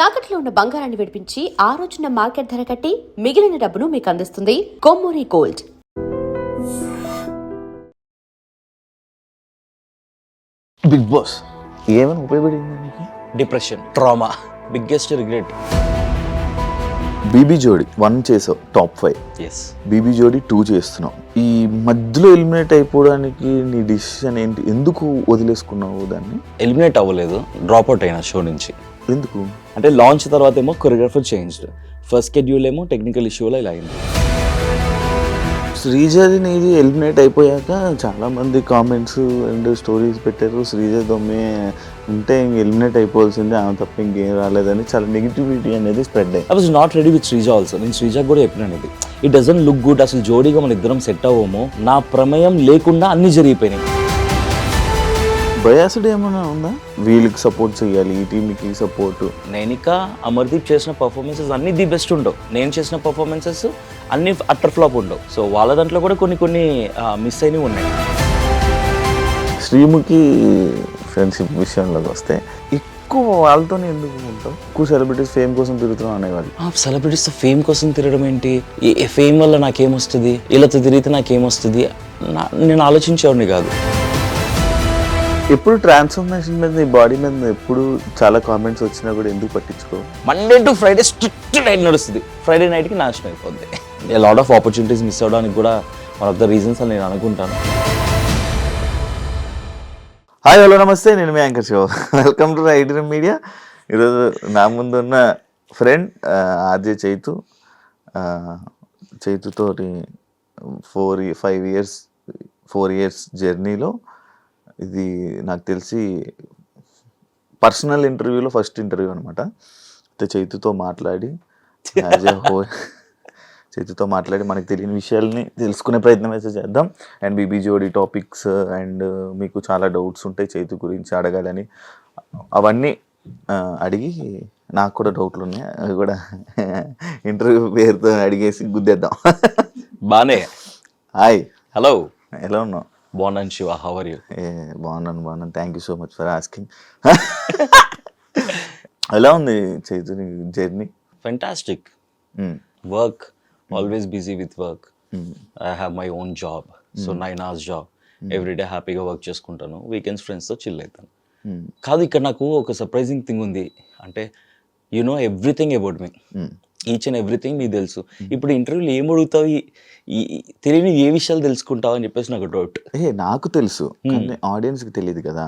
తాకట్లో ఉన్న బంగారాన్ని విడిపించి ఆ రోజున మార్కెట్ ధర కట్టి మిగిలిన డబ్బును మీకు అందిస్తుంది కొమ్మూరి గోల్డ్. బిగ్ బాస్ ఏమైనా ఉపయోగపడింది మీకు? Depression, trauma, biggest regret. BB Jodi 1 చేసావు, టాప్ 5. ఎస్. బీబీ జోడి 2 చేస్తున్నావు. ఈ మధ్యలో ఎలిమినేట్ అయిపోవడానికి నీ డిసిషన్ ఏంటి? ఎందుకు వదిలేసుకున్నావు దాన్ని? ఎలిమినేట్ అవ్వలేదు, డ్రాప్ అవుట్ అయినా షో నుంచి. ఎందుకు? అంటే లాంచ్ తర్వాత ఏమో కొరియోగ్రాఫర్ చేంజ్డ్, ఫస్ట్ షెడ్యూల్ ఏమో టెక్నికల్ ఇష్యూలో ఇలా అయింది. శ్రీజది నీది ఎలిమినేట్ అయిపోయాక చాలా మంది కామెంట్స్ అండ్ స్టోరీస్ పెట్టారు. శ్రీజ దొమ్మే ఉంటే ఇంక ఎలిమినేట్ అయిపోవాల్సిందే, ఆమె తప్ప ఇంకేం రాలేదని చాలా నెగిటివిటీ అనేది స్ప్రెడ్ అయ్యింది. I was not ready with Sreeja also. నేను శ్రీజాకి కూడా చెప్పినాను ఇది. ఇట్ డజంట్ లుక్ గుడ్, అసలు జోడీగా మన ఇద్దరం సెట్ అవ్వము. నా ప్రమేయం లేకుండా అన్ని జరిగిపోయినాయి. బయాస్డ్ ఏమైనా ఉందా? వీళ్ళకి సపోర్ట్ చేయాలి, ఈ టీంకి సపోర్ట్. నైనిక, అమర్దీప్ చేసిన పర్ఫార్మెన్సెస్ అన్ని ది బెస్ట్ ఉండవు. నేను చేసిన పర్ఫార్మెన్సెస్ అన్ని అట్టర్ ఫ్లాప్ ఉండవు. సో వాళ్ళ దాంట్లో కూడా కొన్ని మిస్ అయినవి ఉన్నాయి. శ్రీముఖి ఫ్రెండ్షిప్ విషయంలోకి వస్తే ఎక్కువ వాళ్ళతోనే ఎందుకు ఉంటావు? ఎక్కువ సెలబ్రిటీస్ ఫేమ్ కోసం తిరుగుతున్నాం అనేవాళ్ళు. సెలబ్రిటీస్ ఫేమ్ కోసం తిరగడం ఏంటి? ఈ ఫేమ్ వల్ల నాకేమొస్తుంది, వీళ్ళతో తిరిగితే నాకేమొస్తుంది, నేను ఆలోచించేవాడిని కాదు. ఎప్పుడు ట్రాన్స్ఫర్మేషన్ మీద, నీ బాడీ మీద ఎప్పుడు చాలా కామెంట్స్ వచ్చినా కూడా ఎందుకు పట్టించుకో? Monday to Friday strict night నడుస్తుంది, ఫ్రైడే నైట్కి నాశనం అయిపోద్ది. లాట్ ఆఫ్ ఆపర్చునిటీస్ మిస్ అవ్వడానికి కూడా వన్ ఆఫ్ ద రీజన్స్ అని నేను అనుకుంటాను. హాయ్, హలో, నమస్తే. నేను మీ anchor Shiva. Welcome to right dream media. ఈరోజు నా ముందు ఉన్న ఫ్రెండ్ ఆర్జే చైతు. చైతుతోటి 4 ఇయర్స్ జర్నీలో ఇది నాకు తెలిసి పర్సనల్ ఇంటర్వ్యూలో ఫస్ట్ ఇంటర్వ్యూ అనమాట. చైతుతో మాట్లాడి చైతుతో మాట్లాడి మనకు తెలియని విషయాల్ని తెలుసుకునే ప్రయత్నం అయితే చేద్దాం. అండ్ బీబీ జోడి టాపిక్స్ అండ్ మీకు చాలా డౌట్స్ ఉంటాయి చైతు గురించి అడగాలని, అవన్నీ అడిగి నాకు కూడా డౌట్లు ఉన్నాయి, అవి కూడా ఇంటర్వ్యూ పేరుతో అడిగేసి గుద్దేద్దాం. బానే. హాయ్, హలో, ఎలా ఉన్నావు? బాగున్నాను శివ, హౌ ఆర్ యూ? బాగున్నాను. Thank you so much for asking. ఎలా ఉంది చైతు నీ journey? Fantastic. Work, always busy with work. I have my own job, so 9 hours job. Everyday హ్యాపీగా వర్క్ చేసుకుంటాను, వీకెండ్స్ ఫ్రెండ్స్తో చిల్ అవుతాను. కాదు, ఇక్కడ నాకు ఒక సర్ప్రైజింగ్ థింగ్ ఉంది. అంటే you know everything about me, each and everything మీకు తెలుసు. ఇప్పుడు ఇంటర్వ్యూలో ఏం అడుగుతావు, తెలియని ఏ విషయాలు తెలుసుకుంటావు అని చెప్పేసి నాకు డౌట్. నాకు తెలుసు, కానీ ఆడియన్స్కి తెలియదు కదా.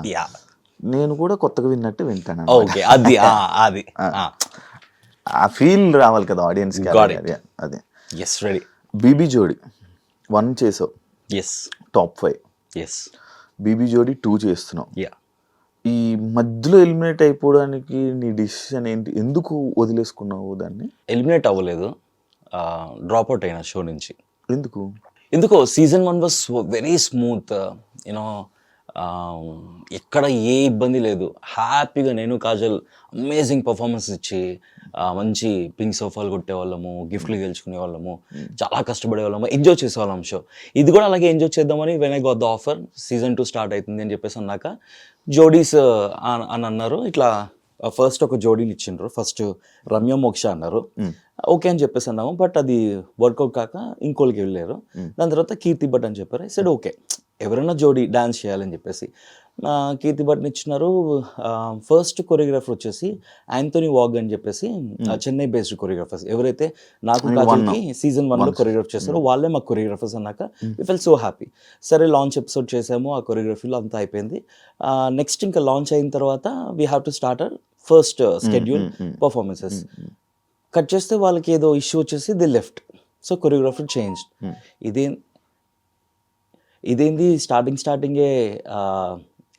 నేను కూడా కొత్తగా విన్నట్టు వింటాను. ఓకే, అది ఆ ఫీల్ రావాలి కదా ఆడియన్స్కి. అదే. Yes, ready. బీబీ జోడి 1 చేసావు, ఎస్, టాప్ 5. ఎస్. బీబీ జోడి 2 చేస్తున్నావు. ఈ మధ్యలో ఎలిమినేట్ అయిపోవడానికి నీ డిసిషన్ ఏంటి? ఎందుకు వదిలేసుకున్నావు దాన్ని? ఎలిమినేట్ అవ్వలేదు, డ్రాప్ అవుట్ అయినా షో నుంచి. ఎందుకో season 1 was very smooth, you know, ఎక్కడ ఏ ఇబ్బంది లేదు. హ్యాపీగా నేను కాజల్ అమేజింగ్ పర్ఫార్మెన్స్ ఇచ్చి మంచి పింక్ సోఫాలు కొట్టేవాళ్ళము, గిఫ్ట్లు గెలుచుకునే వాళ్ళము, చాలా కష్టపడే వాళ్ళము, ఎంజాయ్ చేసేవాళ్ళం షో. ఇది కూడా అలాగే ఎంజాయ్ చేద్దామని when I got the offer, season 2 start అవుతుంది అని చెప్పేసి అన్నాక జోడీస్ అని అన్నారు. ఇట్లా ఫస్ట్ ఒక జోడీని ఇచ్చిండ్రు, ఫస్ట్ రమ్య మోక్ష అన్నారు. ఓకే అని చెప్పేసి అన్నాము, బట్ అది వర్కౌట్ కాక ఇంకోళ్ళకి వెళ్ళారు. దాని తర్వాత కీర్తి భట్ అని చెప్పారు. సైడ్ ఓకే, ఎవరైనా జోడీ డాన్స్ చేయాలని చెప్పేసి కీర్తి భట్ని ఇచ్చినారు. ఫస్ట్ కొరియోగ్రాఫర్ వచ్చేసి యాంథోనీ వాగ్ అని చెప్పేసి చెన్నై బేస్డ్ కొరియోగ్రాఫర్స్, ఎవరైతే నాకు కాజల్కి సీజన్ 1లో కొరియోగ్రాఫ్ చేస్తారో వాళ్ళే మాకు కొరియోగ్రాఫర్స్ అన్నాక వి ఫెల్ సో హ్యాపీ. సరే, లాంచ్ ఎపిసోడ్ చేసాము, ఆ కొరియోగ్రఫీలో అంతా అయిపోయింది. నెక్స్ట్ ఇంకా లాంచ్ అయిన తర్వాత we have to start our first schedule performances. Cut చేస్తే వాళ్ళకి ఏదో ఇష్యూ వచ్చేసి the left, so choreographer change. ఇదేంది స్టార్టింగే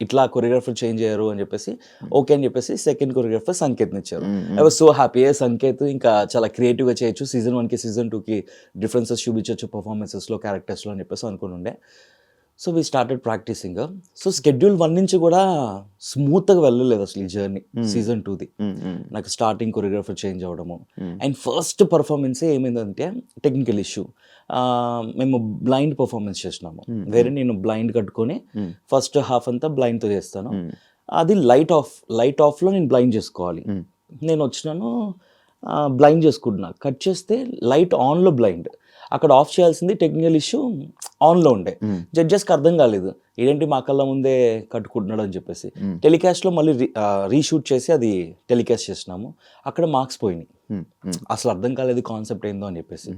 ఇట్లా కొరియోగ్రాఫర్ చేంజ్ అయ్యారు అని చెప్పేసి ఓకే అని చెప్పేసి సెకండ్ కొరియోగ్రాఫర్ సంకేత్ని ఇచ్చారు. I was so happy. Sanket ఇంకా చాలా క్రియేటివ్గా చేయొచ్చు, సీజన్ 1కి సీజన్ 2కి డిఫరెన్సెస్ చూపించవచ్చు పర్ఫార్మెన్సెస్లో, క్యారెక్టర్స్లో అని చెప్పేసి అనుకుని ఉండే. So we started practicing. So schedule 1 నుంచి కూడా స్మూత్గా వెళ్ళలేదు అసలు ఈ జర్నీ. సీజన్ 2ది నాకు స్టార్టింగ్ కొరియోగ్రాఫర్ చేంజ్ అవ్వడము, అండ్ ఫస్ట్ పర్ఫార్మెన్సే ఏమైందంటే టెక్నికల్ ఇష్యూ. మేము బ్లైండ్ పర్ఫార్మెన్స్ చేసినాము. వేరే నేను బ్లైండ్ కట్టుకొని ఫస్ట్ హాఫ్ అంతా బ్లైండ్తో చేస్తాను. అది లైట్ ఆఫ్లో నేను బ్లైండ్ చేసుకోవాలి. నేను వచ్చినాను, బ్లైండ్ చేసుకుంటున్నా, కట్ చేస్తే లైట్ ఆన్లో బ్లైండ్, అక్కడ ఆఫ్ చేయాల్సింది టెక్నికల్ ఇష్యూ ఆన్లో ఉండే. జడ్జెస్కి అర్థం కాలేదు, ఇదేంటి మా కళ్ళ ముందే కట్టుకుంటున్నాడు అని చెప్పేసి. టెలికాస్ట్లో మళ్ళీ రీషూట్ చేసి అది టెలికాస్ట్ చేసినాము, అక్కడ మార్క్స్ పోయినాయి. అసలు అర్థం కాలేదు కాన్సెప్ట్ ఏందో అని చెప్పేసి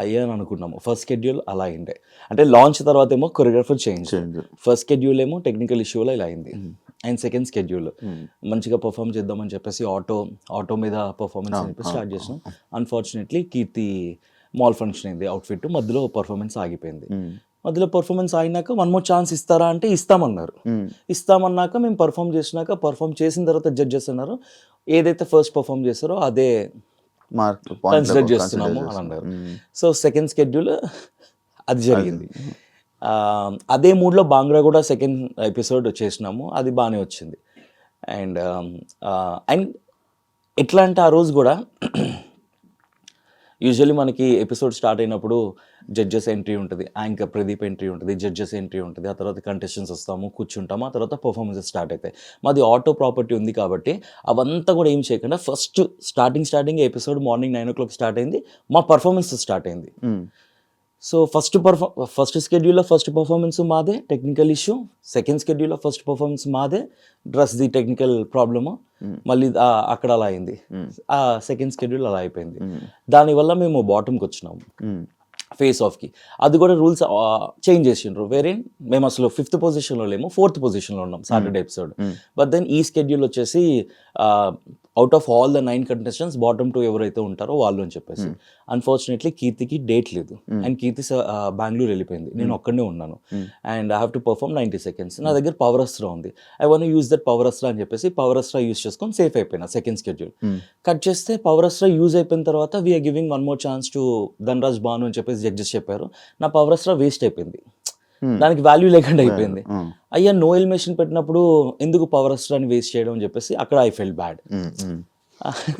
అయ్యా అని అనుకున్నాము. ఫస్ట్ షెడ్యూల్ అలా అయిండే, అంటే లాంచ్ తర్వాత ఏమో కొరియోగ్రఫర్ చేంజ్, ఫస్ట్ షెడ్యూల్ ఏమో టెక్నికల్ ఇష్యూలో ఇలా అయింది. అండ్ సెకండ్ షెడ్యూల్ మంచిగా పర్ఫామ్ చేద్దామని చెప్పేసి ఆటో మీద పర్ఫార్మెన్స్ అని చెప్పి స్టార్ట్ చేసినాం. అన్ఫార్చునేట్లీ కీర్తి మాల్ ఫంక్షన్ అయింది, అవుట్ఫిట్ మధ్యలో పర్ఫార్మెన్స్ ఆగిపోయింది. మధ్యలో పర్ఫార్మెన్స్ అయినాక 1 more ఛాన్స్ ఇస్తారా అంటే ఇస్తామన్నారు. ఇస్తామన్నాక మేము పర్ఫామ్ చేసిన తర్వాత జడ్జెస్ అన్నారు ఏదైతే ఫస్ట్ పర్ఫామ్ చేస్తారో అదే కన్సిడర్ చేస్తున్నాము అని అన్నారు. సో సెకండ్ షెడ్యూల్ అది జరిగింది. అదే మూడ్లో బాంగ్రా కూడా సెకండ్ ఎపిసోడ్ చేసినాము, అది బాగానే వచ్చింది. అండ్ ఎట్లా అంటే ఆ రోజు కూడా యూజువల్లీ మనకి ఎపిసోడ్ స్టార్ట్ అయినప్పుడు జడ్జెస్ ఎంట్రీ ఉంటుంది, యాంకర్ ప్రదీప్ ఎంట్రీ ఉంటుంది, జడ్జెస్ ఎంట్రీ ఉంటుంది, ఆ తర్వాత కంటెస్టెంట్స్ వస్తాము, కూర్చుంటాము, ఆ తర్వాత పర్ఫార్మెన్సెస్ స్టార్ట్ అవుతాయి. మాది ఆటో ప్రాపర్టీ ఉంది కాబట్టి అవంతా కూడా ఏం చేయకుండా first starting episode morning 9 o'clock start అయింది, మా పర్ఫార్మెన్స్ స్టార్ట్ అయింది. సో ఫస్ట్ షెడ్యూల్లో ఫస్ట్ పర్ఫార్మెన్స్ మాదే, టెక్నికల్ ఇష్యూ. సెకండ్ షెడ్యూల్లో ఫస్ట్ పర్ఫార్మెన్స్ మాదే, ది టెక్నికల్ ప్రాబ్లము. మళ్ళీ అక్కడ అలా అయింది. ఆ సెకండ్ షెడ్యూల్ అలా అయిపోయింది. దానివల్ల మేము బాటమ్కి వచ్చినాము, ఫేస్ ఆఫ్కి. అది కూడా రూల్స్ చేంజ్ చేసిండ్రు. వేరే మేము అసలు 5th పొజిషన్లో లేము, 4th పొజిషన్లో ఉన్నాం సాటర్డే ఎపిసోడ్. బట్ దెన్ ఈ షెడ్యూల్ వచ్చేసి out of all the 9 contestants bottom 2 ఎవరైతే ఉంటారో వాళ్ళు అని చెప్పేసి. అన్ఫార్చునేట్లీ కీర్తికి డేట్ లేదు, అండ్ కీర్తి బెంగళూరు వెళ్ళిపోయింది, నేను ఒక్కడనే ఉన్నాను. And I have to perform 90 seconds. నా దగ్గర పవర్ అస్త్రా ఉంది, I want use that power Astra అని చెప్పేసి పవర్ అస్త్రా యూజ్ చేసుకొని సేఫ్ అయిపోయినా. సెకండ్ షెడ్యూల్ కట్ చేస్తే పవర్ అస్త్రా యూజ్ అయిపోయిన తర్వాత we are giving 1 more chance to Dhanraj Bhanu అని చెప్పేసి జడ్జెస్ చెప్పారు. నా పవర్ అస్త్రా వేస్ట్ అయిపోయింది, దానికి వాల్యూ లేకుండా అయిపోయింది. అయ్యా నో ఎలిమినేషన్ పెట్టినప్పుడు ఎందుకు పవర్ అస్త్రాన్ని వేస్ట్ చేయడం అని చెప్పేసి అక్కడ ఐ ఫెల్ట్ బ్యాడ్.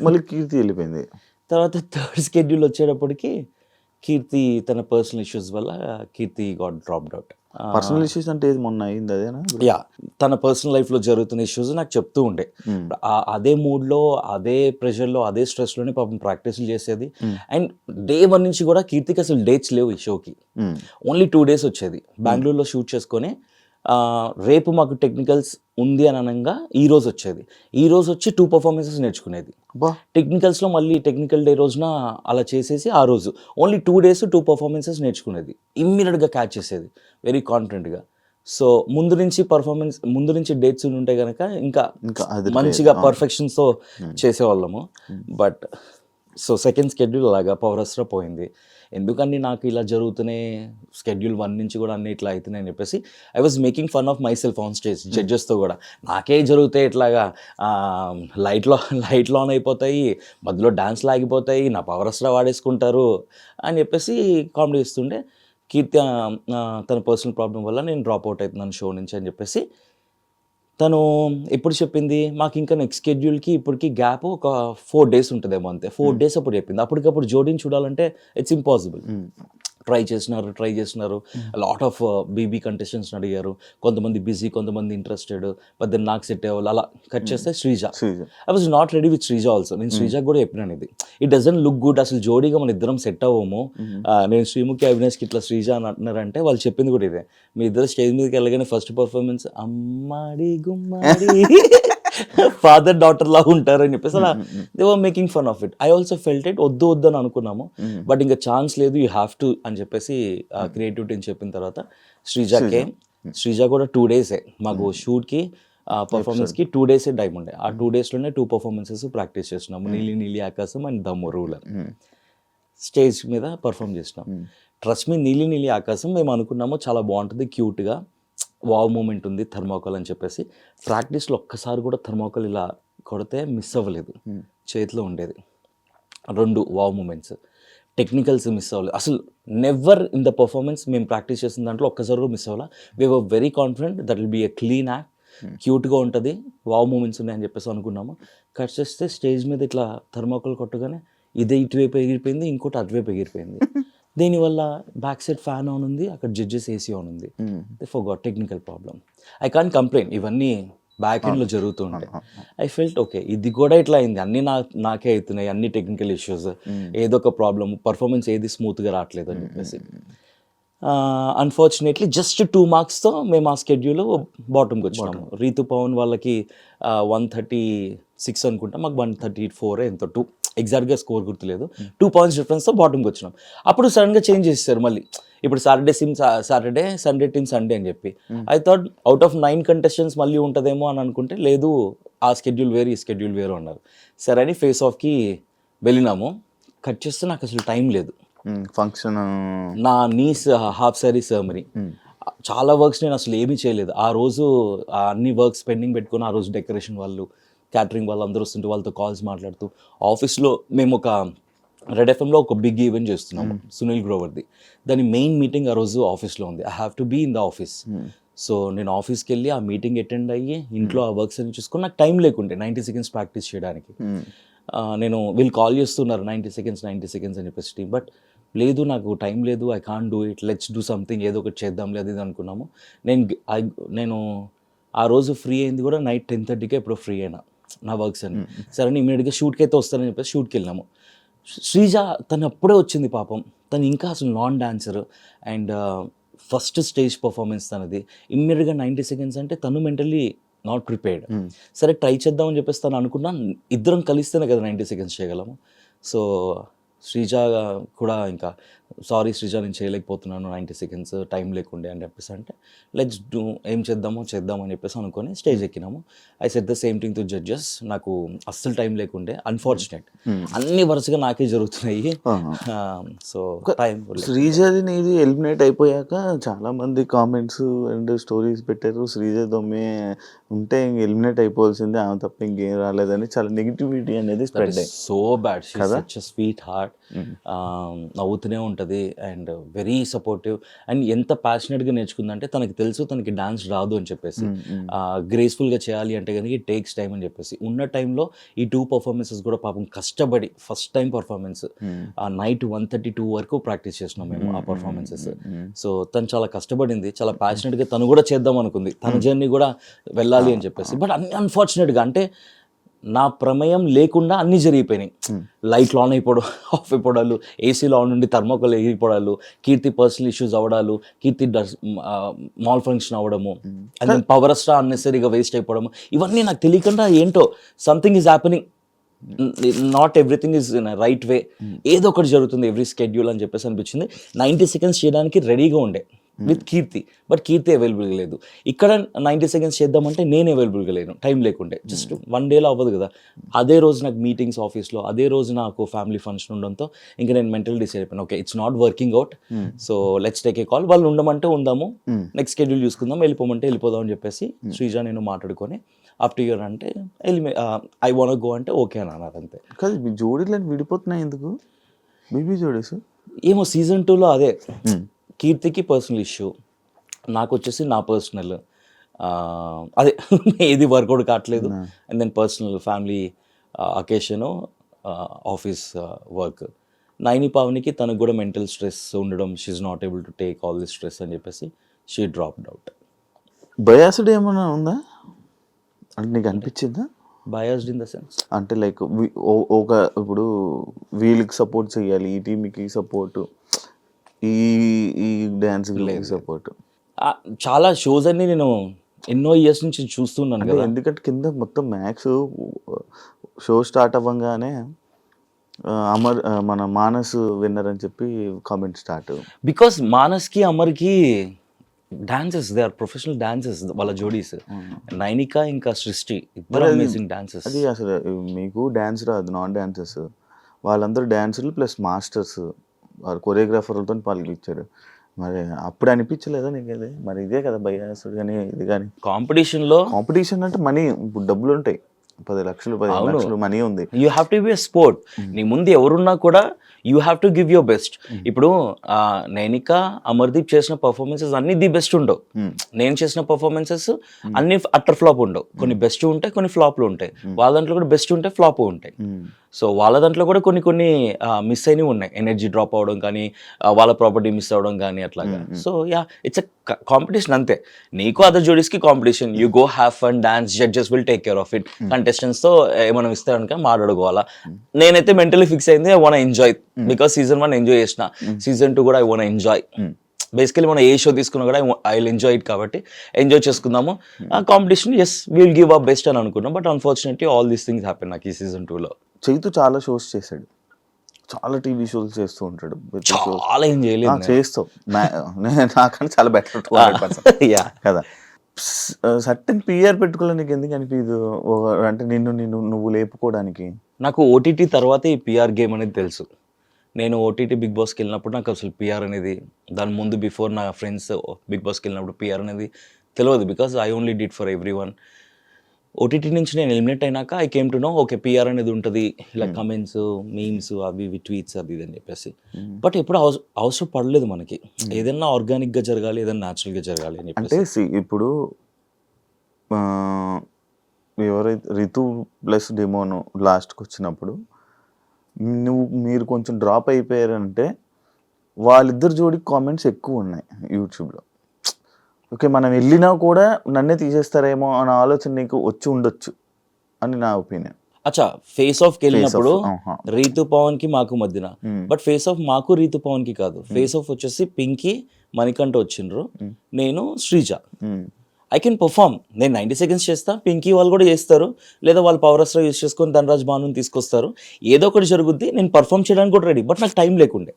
మళ్ళీ కీర్తి వెళ్ళిపోయింది. తర్వాత థర్డ్ షెడ్యూల్ వచ్చేటప్పటికి కీర్తి తన పర్సనల్ ఇష్యూస్ వల్ల Keerthi got dropped out. Personal issues అంటే ఏది మొన్న అయింది అదేనా? యా, తన పర్సనల్ లైఫ్లో జరుగుతున్న ఇష్యూస్ నాకు చెప్తూ ఉండే. అదే మూడ్లో, అదే ప్రెషర్లో, అదే స్ట్రెస్లోనే పాపం ప్రాక్టీస్లు చేసేది. అండ్ డే 1 నుంచి కూడా కీర్తికి అసలు డేట్స్ లేవు ఈ షోకి, ఓన్లీ 2 days వచ్చేది. బెంగళూరులో షూట్ చేసుకొని రేపు మాకు టెక్నికల్స్ ఉంది అని అనగా ఈ రోజు వచ్చేది. ఈ రోజు వచ్చి 2 performances నేర్చుకునేది టెక్నికల్స్లో. మళ్ళీ టెక్నికల్ డే రోజున అలా చేసేసి ఆ రోజు ఓన్లీ 2 days 2 performances నేర్చుకునేది. ఇమ్మీడియట్గా క్యాచ్ చేసేది వెరీ కాన్ఫిడెంట్గా. సో ముందు నుంచి డేట్స్ ఉంటే కనుక ఇంకా మంచిగా పర్ఫెక్షన్స్తో చేసేవాళ్ళము. బట్ సో సెకండ్ షెడ్యూల్ అలాగా పవర్ అస్త్రా పోయింది. ఎందుకని నాకు ఇలా జరుగుతున్నాయి, షెడ్యూల్ 1 నుంచి కూడా అన్నీ ఇట్లా అవుతున్నాయి అని చెప్పేసి I was making fun of my self on stage. జడ్జెస్తో కూడా నాకే జరుగుతాయి ఇట్లాగా, లైట్లు ఆన్ అయిపోతాయి, మధ్యలో డాన్స్లు ఆగిపోతాయి, నా పవర్ అస్త్రా వాడేసుకుంటారు అని చెప్పేసి కామెడీ ఇస్తుండే. కీర్తి తన పర్సనల్ ప్రాబ్లం వల్ల నేను డ్రాప్ అవుట్ అవుతున్నాను షో నుంచి అని చెప్పేసి తను ఎప్పుడు చెప్పింది మాకు. ఇంకా నెక్స్ట్ షెడ్యూల్కి ఇప్పటికి గ్యాప్ ఒక 4 days ఉంటుందేమో అంతే. 4 days అప్పుడు చెప్పింది. అప్పటికప్పుడు జోడీని చూడాలంటే ఇట్స్ ఇంపాసిబుల్. ట్రై చేసినారు లాట్ ఆఫ్ బీబీ కంటెస్టెంట్స్ని అడిగారు. కొంతమంది బిజీ, కొంతమంది ఇంట్రెస్టెడ్. బట్ దెన్ నాకు సెట్ అయ్యేవాళ్ళు. అలా కట్ చేస్తే Sreeja, I was not ready with Sreeja also. నేను శ్రీజాకి కూడా చెప్పినాను ఇది, ఇట్ డజంట్ లుక్ గుడ్, అసలు జోడీగా మన ఇద్దరం సెట్ అవ్వము. నేను శ్రీముఖి అవినాష్కి ఇట్లా శ్రీజ అని అంటున్నారంటే వాళ్ళు చెప్పింది కూడా ఇదే, మీ ఇద్దరు స్టేజ్ మీదకి వెళ్ళగానే ఫస్ట్ పర్ఫార్మెన్స్ అమ్మాడి గుమ్మాడి ఫాదర్ డాటర్ లా ఉంటారు అని చెప్పేసి అలా they were making fun of it. I also felt it, వద్దు అని అనుకున్నాము. బట్ ఇంకా ఛాన్స్ లేదు, యూ హ్యావ్ టు అని చెప్పేసి క్రియేటివిటీ చెప్పిన తర్వాత శ్రీజ కూడా 2 days మాకు షూట్కి పర్ఫార్మెన్స్కి 2 days టైం ఉండే. ఆ 2 daysలోనే 2 performances ప్రాక్టీస్ చేస్తున్నాము. నీలి ఆకాశం అండ్ దమ్ము రూలర్ స్టేజ్ మీద పర్ఫామ్ చేసినాం. ట్రస్ట్ మీ, నీలి ఆకాశం మేము అనుకున్నాము చాలా బాగుంటుంది, క్యూట్గా వావ్ మూమెంట్ ఉంది, థర్మాకోల్ అని చెప్పేసి. ప్రాక్టీస్లో ఒక్కసారి కూడా థర్మాకోల్ ఇలా కొడితే మిస్ అవ్వలేదు, చేతిలో ఉండేది. 2 వావ్ మూమెంట్స్. టెక్నికల్స్ మిస్ అవ్వలేదు అసలు. నెవర్ ఇన్ ద పర్ఫార్మెన్స్ మేము ప్రాక్టీస్ చేసిన దాంట్లో ఒక్కసారి కూడా మిస్ అవ్వాలా. We were very confident that will be a clean act, క్యూట్గా ఉంటుంది, వావ్ మూమెంట్స్ ఉన్నాయని చెప్పేసి అనుకున్నాము. కట్ చేస్తే స్టేజ్ మీద ఇట్లా థర్మాకోల్ కొట్టగానే ఇదే ఇటువైపు ఎగిరిపోయింది, ఇంకోటి అటువైపు ఎగిరిపోయింది. దీనివల్ల బ్యాక్ సైడ్ ఫ్యాన్ ఆన్ ఉంది, అక్కడ జడ్జెస్ ఏసీ ఆన్ ఉంది. They forgot technical problem. I can't complaint, ఇవన్నీ బ్యాక్ ఎండ్లో జరుగుతుంటాయి. ఐ ఫెల్ట్ ఓకే, ఇది కూడా ఇట్లా అయింది, అన్నీ నాకే అవుతున్నాయి, అన్ని టెక్నికల్ ఇష్యూస్, ఏదో ఒక ప్రాబ్లమ్, పర్ఫార్మెన్స్ ఏది స్మూత్గా రావట్లేదు అని చెప్పేసి. అన్ఫార్చునేట్లీ జస్ట్ 2 మార్క్స్తో మేము ఆ స్కెడ్యూల్ బాటమ్కి వచ్చినాము. రీతు పవన్ వాళ్ళకి 136 అనుకుంటా, మాకు 134 ఎంతో, 2 ఎగ్జాక్ట్గా స్కోర్ గుర్తులేదు, 2 పాయింట్స్ డిఫరెన్స్తో బాటమ్కి వచ్చినాం. అప్పుడు సడన్గా చేంజ్ చేస్తారు మళ్ళీ, ఇప్పుడు సాటర్డే, సండే టీమ్ సండే అని చెప్పి. I thought out of 9 contestants మళ్ళీ ఉంటుందేమో అని అనుకుంటే లేదు, ఆ స్కెడ్యూల్ వేరు, ఈ స్కెడ్యూల్ వేరు అన్నారు. సరే అని ఫేస్ ఆఫ్కి వెళ్ళినాము. కట్ చేస్తే నాకు అసలు టైం లేదు. ఫంక్షన్ నా నీస్ హాఫ్ సారీ సెరమనీ, చాలా వర్క్స్ నేను అసలు ఏమీ చేయలేదు ఆ రోజు. అన్ని వర్క్స్ పెండింగ్ పెట్టుకుని ఆ రోజు డెకరేషన్ వాళ్ళు, క్యాటరింగ్ వాళ్ళు అందరూ వస్తుంటే వాళ్ళతో కాల్స్ మాట్లాడుతూ, ఆఫీస్లో మేము ఒక రెడ్ ఎఫ్ఎంలో ఒక బిగ్ ఈవెంట్ చేస్తున్నాము, సునీల్ గ్రోవర్ది. దాని మెయిన్ మీటింగ్ ఆ రోజు ఆఫీస్లో ఉంది. I have to be in the office. So నేను ఆఫీస్కి వెళ్ళి ఆ మీటింగ్ అటెండ్ అయ్యి ఇంట్లో ఆ వర్క్స్ అన్ని చూసుకొని నాకు టైం లేకుంటే 90 సెకండ్స్ ప్రాక్టీస్ చేయడానికి. నేను వీళ్ళు కాల్ చేస్తున్నారు 90 సెకండ్స్ అని చెప్పేసి టీమ్, బట్ లేదు నాకు టైం లేదు, I can't do it, let's do something, ఏదో ఒకటి చేద్దాం లేదు ఇది అనుకున్నాము. నేను ఆ రోజు ఫ్రీ అయింది కూడా నైట్ 10:30కే ఎప్పుడో ఫ్రీ అయినా నా వర్క్స్ అని. సరే ఇమీడియట్గా షూట్కి అయితే వస్తానని చెప్పేసి షూట్కి వెళ్ళినాము. శ్రీజ తను అప్పుడే వచ్చింది పాపం, తను ఇంకా అసలు non dancer and first stage performance తనది. ఇమ్మీడియట్గా 90 సెకండ్స్ అంటే తను మెంటల్లీ నాట్ ప్రిపేర్డ్. సరే ట్రై చేద్దామని చెప్పేసి తను అనుకున్నా, ఇద్దరం కలిస్తేనే కదా 90 సెకండ్స్ చేయగలము. సో శ్రీజ కూడా ఇంకా సారీ శ్రీజ నేను చేయలేకపోతున్నాను 90 సెకండ్స్ టైం లేకుండే అని చెప్పేసి అంటే, లెట్స్ డూ, ఏం చేద్దామని చెప్పేసి అనుకొని స్టేజ్ ఎక్కినాము. I said the same thing to judges, నాకు అస్సలు టైం లేకుండే, అన్ఫార్చునేట్ అన్ని వరుసగా నాకే జరుగుతున్నాయి. సో టైం శ్రీజది నీది ఎలిమినేట్ అయిపోయాక చాలా మంది కామెంట్స్ అండ్ స్టోరీస్ పెట్టారు, శ్రీజ దొమ్మే ఉంటే ఇంక ఎలిమినేట్ అయిపోవాల్సిందే, ఆమె తప్ప ఇంకేం రాలేదని చాలా నెగిటివిటీ అనేది స్ప్రెడ్ అయ్యింది. So bad, she is such a sweet heart, నవ్వుతూనే ఉంటుంది అండ్ వెరీ సపోర్టివ్. అండ్ ఎంత ప్యాషనెట్గా నేర్చుకుందంటే తనకి తెలుసు తనకి డాన్స్ రాదు అని చెప్పేసి, గ్రేస్ఫుల్గా చేయాలి అంటే కనుక ఇట్ టేక్స్ టైం అని చెప్పేసి, ఉన్న టైంలో ఈ 2 పర్ఫార్మెన్సెస్ కూడా పాపం కష్టపడి ఫస్ట్ టైం పర్ఫార్మెన్స్ నైట్ 1:32 వరకు ప్రాక్టీస్ చేసినాం మేము ఆ పర్ఫార్మెన్సెస్. సో తను చాలా కష్టపడింది, చాలా ప్యాషనెట్గా తను కూడా చేద్దాం అనుకుంది, తన జర్నీ కూడా వెళ్ళాలి అని చెప్పేసి. బట్ అన్ఫార్చునేట్గా అంటే నా ప్రమేయం లేకుండా అన్నీ జరిగిపోయినాయి. లైట్లు ఆన్ అయిపోవడం, ఆఫ్ అయిపోవడాలు, ఏసీలో ఆన్ నుండి థర్మోకోల్ ఎగిరిపోవడాలు, కీర్తి పర్సనల్ ఇష్యూస్ అవ్వడాలు, కీర్తి మాల్ ఫంక్షన్ అవ్వడము, అండ్ దెన్ పవర్ స్టార్ అన్నెసరీగా వేస్ట్ అయిపోవడము, ఇవన్నీ నాకు తెలియకుండా ఏంటో something is happening, not everything is in right way, ఏదో ఒకటి జరుగుతుంది ఎవ్రీ స్కెడ్యూల్ అని చెప్పేసి అనిపించింది. 90 సెకండ్స్ చేయడానికి రెడీగా ఉండే విత్ కీర్తి, బట్ కీర్తి అవైలబుల్గా లేదు. ఇక్కడ 90 సెకండ్స్ చేద్దామంటే నేను అవైలబుల్గా లేను, టైం లేకుండే. జస్ట్ 1 డేలో అవ్వదు కదా. అదే రోజు నాకు మీటింగ్స్ ఆఫీస్లో, అదే రోజు నాకు ఫ్యామిలీ ఫంక్షన్ ఉండడంతో ఇంకా నేను మెంటల్ డిసైడ్ అయిపోయాను, okay it's not working out, so let's take a call. వాళ్ళు ఉండమంటే ఉందాము, నెక్స్ట్ షెడ్యూల్ చూసుకుందాం, వెళ్ళిపోమంటే వెళ్ళిపోదాం అని చెప్పేసి శ్రీజ నేను మాట్లాడుకొని ఆఫ్టర్ ఇయర్ అంటే ఐ వాంట్ గో అంటే ఓకే అని అన్నారు అంతే. కాదు మీ జోడీలను విడిపోతున్నాయి ఎందుకు, బీబీ జోడీస్ ఏమో సీజన్ 2లో అదే కీర్తికి పర్సనల్ ఇష్యూ, నాకు వచ్చేసి నా పర్సనల్ అదే ఏది వర్కౌట్ కావట్లేదు. And then personal family occasion, office work. Naini పావనికి తనకు కూడా మెంటల్ స్ట్రెస్ ఉండడం, she's not able to take all this stress అని చెప్పేసి షీ డ్రాప్డ్ అవుట్. బయాస్డ్ ఏమైనా ఉందా అంటే నీకు అనిపించిందా? బయాస్డ్ ఇన్ ద సెన్స్ అంటే లైక్ ఒక ఇప్పుడు వీళ్ళకి సపోర్ట్ చేయాలి, ఈ టీంకి సపోర్ట్, ఈ డ్యాన్స్ సపోర్ట్. చాలా షోస్ అన్ని నేను ఎన్నో ఇయర్స్ నుంచి చూస్తున్నాను కదా, ఎందుకంటే కింద మొత్తం మ్యాక్స్ షో స్టార్ట్ అవ్వగానే అమర్ మన మానస్ విన్నర్ అని చెప్పి కామెంట్ స్టార్ట్. బికాస్ మానస్కి అమర్కి dances, they are professional dances వాళ్ళ జోడీస్. నైనిక ఇంకా సృష్టి ఇద్దరు అమేజింగ్ డాన్సెస్. అది అసలు మీకు డ్యాన్స్ రాదు, నాన్ డాన్సెస్ వాళ్ళందరూ డాన్సర్లు ప్లస్ మాస్టర్స్, వాళ్ళు కొరియోగ్రాఫర్లతో పాల్గొచ్చారు. మరి అప్పుడు అనిపించలేదా నీకు అది? మరి ఇదే కదా బయాస్డ్ కానీ ఇది కానీ. కాంపిటీషన్ అంటే మనీ, ఇప్పుడు డబ్బులు ఉంటాయి, 10 లక్షలు 15 లక్షలు మనీ ఉంది. You have to be a sport. నీ ముందు ఎవరున్నా కూడా you have to give your best. ఇప్పుడు నైనిక అమర్దీప్ చేసిన పర్ఫార్మెన్సెస్ అన్ని ది బెస్ట్ ఉండవు, నేను చేసిన పర్ఫార్మెన్సెస్ అన్ని అట్టర్ ఫ్లాప్ ఉండవు. కొన్ని బెస్ట్ ఉంటాయి, కొన్ని ఫ్లాప్లు ఉంటాయి. వాళ్ళ దాంట్లో కూడా బెస్ట్ ఉంటాయి, ఫ్లాప్ ఉంటాయి. సో వాళ్ళ దాంట్లో కూడా కొన్ని కొన్ని మిస్ అయినవి ఉన్నాయి, ఎనర్జీ డ్రాప్ అవ్వడం కానీ వాళ్ళ ప్రాపర్టీ మిస్ అవ్వడం కానీ అట్లాగా. So yeah, it's a competition అంతే. నీకు అదర్ జోడీస్కి competition, you go have fun, dance, judges will take care of it. కంటెస్టెంట్స్తో ఏమైనా ఇస్తే కనుక మాట్లాడుకోవాలా. నేనైతే మెంటలీ ఫిక్స్ అయింది, I want enjoy, because season 1 enjoy చేసిన, సీజన్ 2 కూడా ఐ వాంట్ ఎంజాయ్. బేసికలీ మనం ఏ షో తీసుకున్నా కూడా ఐ విల్ ఎంజాయ్ ఇట్, కాబట్టి ఎంజాయ్ చేసుకుందాము. Competition as will give up best అని అనుకున్నాం, but unfortunately all these things happen నాకు ఈ సీజన్ 2లో. చైతు చాలా షోస్ చేశాడు, చాలా టీవీ షోస్ చేస్తూ ఉంటాడు. చాలా ఏం చేయలేదు చేస్తావు, నాకన్నా చాలా బెటర్ యా కదా. సర్టెన్ పిఆర్ పెట్టుకోవాలి నీకు ఎందుకు అనిపించదు? అంటే నువ్వు లేపుకోవడానికి. నాకు ఓటీటీ తర్వాత ఈ పిఆర్ గేమ్ అనేది తెలుసు. నేను ఓటీటీ బిగ్ బాస్కి వెళ్ళినప్పుడు నాకు అసలు పిఆర్ అనేది, దాని ముందు బిఫోర్ నా ఫ్రెండ్స్ బిగ్ బాస్కి వెళ్ళినప్పుడు పిఆర్ అనేది తెలియదు, because I only did for every one. OTT నుంచి నేను ఎలిమినేట్ అయినాక I came to know okay PR అనేది ఉంటుంది, ఇలా కమెంట్స్, మీమ్స్, అవి ఇవి ట్వీట్స్ అది ఇది అని చెప్పేసి. బట్ ఎప్పుడు అవసరం పడలేదు మనకి, ఏదైనా ఆర్గానిక్గా జరగాలి, ఏదైనా న్యాచురల్గా జరగాలి అని అంటే ఇప్పుడు ఎవరైతే రితు ప్లస్ డెమోను లాస్ట్కి వచ్చినప్పుడు మీరు కొంచెం డ్రాప్ అయిపోయారంటే వాళ్ళిద్దరు జోడి కామెంట్స్ ఎక్కువ ఉన్నాయి యూట్యూబ్లో. ఓకే, మనం వెళ్ళినా కూడా నన్నే తీసేస్తారేమో అనే ఆలోచన నీకు వచ్చి ఉండొచ్చు అని నా ఒపీనియన్. అచ్చా, ఫేస్ ఆఫ్కి వెళ్ళినప్పుడు రీతు పవన్కి మాకు మధ్యన, బట్ ఫేస్ ఆఫ్ మాకు రీతు పవన్కి కాదు, ఫేస్ ఆఫ్ వచ్చేసి పింకీ, మణికంఠ వచ్చిండ్రు, నేను శ్రీజ. ఐ కెన్ పర్ఫామ్, నేను 90 seconds చేస్తా, పింకీ వాళ్ళు కూడా చేస్తారు, లేదా వాళ్ళు పవర్ అస్త్రా యూస్ చేసుకొని ధనరాజ్ భానుని తీసుకొస్తారు, ఏదో ఒకటి జరుగుద్ది, నేను పర్ఫామ్ చేయడానికి కూడా రెడీ. బట్ నాకు టైం లేకుండే,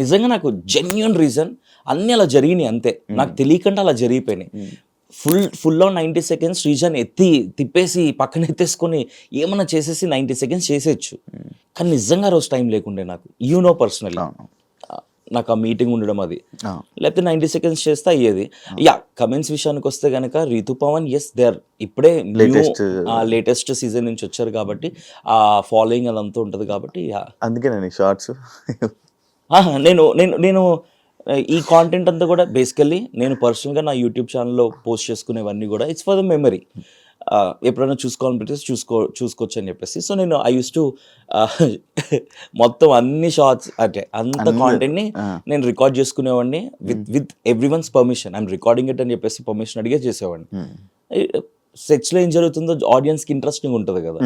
నిజంగా నాకు జెన్యూన్ రీజన్, అన్నీ అలా జరిగినాయి అంతే, నాకు తెలియకుండా అలా జరిగిపోయినాయి. ఫుల్లో 90 seconds శ్రీజాని తిప్పేసి పక్కన ఎత్తేసుకొని ఏమన్నా చేసేసి 90 seconds చేసేయచ్చు, కానీ నిజంగా రోజు టైం లేకుండే నాకు, పర్సనల్లీ నాకు ఆ మీటింగ్ ఉండడం అది, లేకపోతే 90 seconds చేస్తే అయ్యేది. యా, కమెంట్స్ విషయానికి వస్తే కనుక Ritu Pavan as they are ఇప్పుడే లేటెస్ట్ సీజన్ నుంచి వచ్చారు కాబట్టి ఆ ఫాలోయింగ్ అదంతా ఉంటుంది కాబట్టి, అందుకే నేను షార్ట్స్ నేను నేను నేను ఈ కాంటెంట్ అంతా కూడా బేసికల్లీ నేను పర్సనల్గా నా యూట్యూబ్ ఛానల్లో పోస్ట్ చేసుకునేవన్నీ కూడా ఇట్స్ ఫర్ ద మెమరీ. ఎప్పుడైనా చూసుకోవాలనిపిస్తే చూసుకోవచ్చు అని చెప్పేసి. సో నేను ఐ యూస్ టు మొత్తం అన్ని షార్ట్స్ అంటే అంత కాంటెంట్ని నేను రికార్డ్ చేసుకునేవాడిని with every once permission. I'm recording it అని చెప్పేసి పర్మిషన్ అడిగే చేసేవాడిని. సెట్స్లో ఏం జరుగుతుందో ఆడియన్స్కి ఇంట్రెస్టింగ్ ఉంటుంది కదా,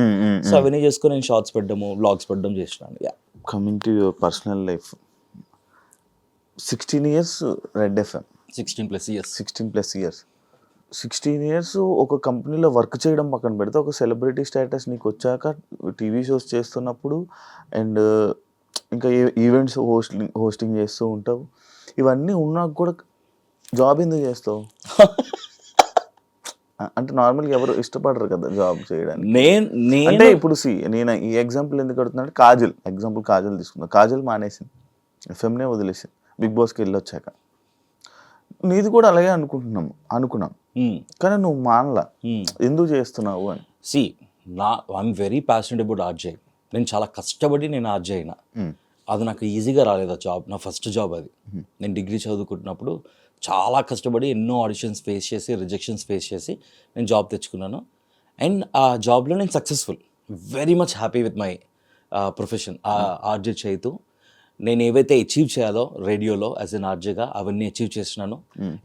సో అవన్నీ చేసుకుని నేను షార్ట్స్ పెట్టడము, వ్లాగ్స్ పెట్టడం చేసినాను. Coming to your personal life, 16 years red FM, 16+ years 16 years ఒక కంపెనీలో వర్క్ చేయడం పక్కన పెడితే, ఒక సెలబ్రిటీ స్టేటస్ నీకు వచ్చాక టీవీ షోస్ చేస్తున్నప్పుడు అండ్ ఇంకా ఈవెంట్స్ హోస్టింగ్ చేస్తూ ఉంటావు, ఇవన్నీ ఉన్నాక కూడా జాబ్ ఎందుకు చేస్తావు? అంటే నార్మల్గా ఎవరు ఇష్టపడరు కదా జాబ్ చేయడానికి. అంటే ఇప్పుడు నేను ఈ ఎగ్జాంపుల్ ఎందుకు అడుగుతున్నాను, కాజల్ తీసుకున్నా, కాజల్ మానేసింది, ఎఫ్ఎంనే వదిలేసింది, బిగ్ బాస్కి వెళ్ళొచ్చాక. నీది కూడా అలాగే అనుకున్నాం, కానీ నువ్వు మానలా, ఎందుకు చేస్తున్నావు అని. I'm very passionate about RJ. నేను చాలా కష్టపడి నేను ఆర్జే అయినా, అది నాకు ఈజీగా రాలేదు ఆ జాబ్, నా ఫస్ట్ జాబ్ అది. నేను డిగ్రీ చదువుకుంటున్నప్పుడు చాలా కష్టపడి ఎన్నో ఆడిషన్స్ ఫేస్ చేసి, రిజెక్షన్స్ ఫేస్ చేసి నేను జాబ్ తెచ్చుకున్నాను. అండ్ ఆ జాబ్లో నేను successful, very much happy with my profession. RJ Chaitu నేను ఏవైతే అచీవ్ చేయాలో రేడియోలో యాజ్ ఎన్ ఆర్జేగా అవన్నీ అచీవ్ చేస్తున్నాను,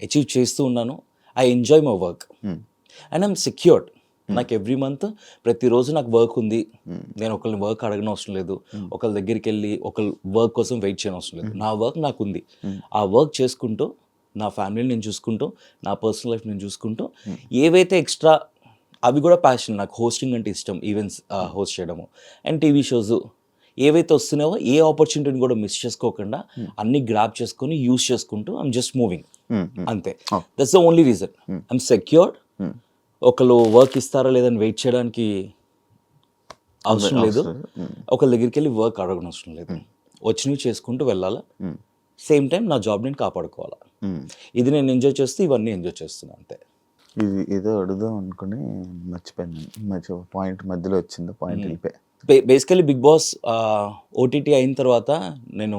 అచీవ్ చేస్తూ ఉన్నాను. I enjoy my work and I'm secured. నాకు ఎవ్రీ మంత్ ప్రతిరోజు నాకు వర్క్ ఉంది, నేను ఒకరిని వర్క్ అడగని అవసరం లేదు, ఒకరి దగ్గరికి వెళ్ళి ఒకరి వర్క్ కోసం వెయిట్ చేయని అవసరం లేదు. నా వర్క్ నాకు ఉంది, ఆ వర్క్ చేసుకుంటూ నా ఫ్యామిలీని నేను చూసుకుంటూ, నా పర్సనల్ లైఫ్ నేను చూసుకుంటూ, ఏవైతే ఎక్స్ట్రా అవి కూడా ప్యాషన్. నాకు హోస్టింగ్ అంటే ఇష్టం, ఈవెంట్స్ హోస్ట్ చేయడము అండ్ టీవీ షోస్ ఏవైతే వస్తున్నావో ఏ ఆపర్చునిటీని కూడా మిస్ చేసుకోకుండా అన్ని గ్రాప్ చేసుకొని యూస్ చేసుకుంటూ ఐఎమ్ జస్ట్ మూవింగ్ అంతే. That's the only reason. I'm secured. ఒకళ్ళు వర్క్ ఇస్తారా లేదని వెయిట్ చేయడానికి అవసరం లేదు, ఒకళ్ళ దగ్గరికి వెళ్ళి వర్క్ అడగడం అవసరం లేదు, వచ్చినవి చేసుకుంటూ వెళ్ళాలా. సేమ్ టైం నా జాబ్ నేను కాపాడుకోవాలా. ఇది నేను ఎంజాయ్ చేస్తూ ఇవన్నీ ఎంజాయ్ చేస్తున్నాను అంతే. ఇది ఏదో అడుగుదాం అనుకుని మర్చిపోయాను, పాయింట్ మధ్యలో వచ్చింది, పాయింట్ వెళ్ళిపోయి. బేసికలీ బిగ్ బాస్ ఓటీటీ అయిన తర్వాత నేను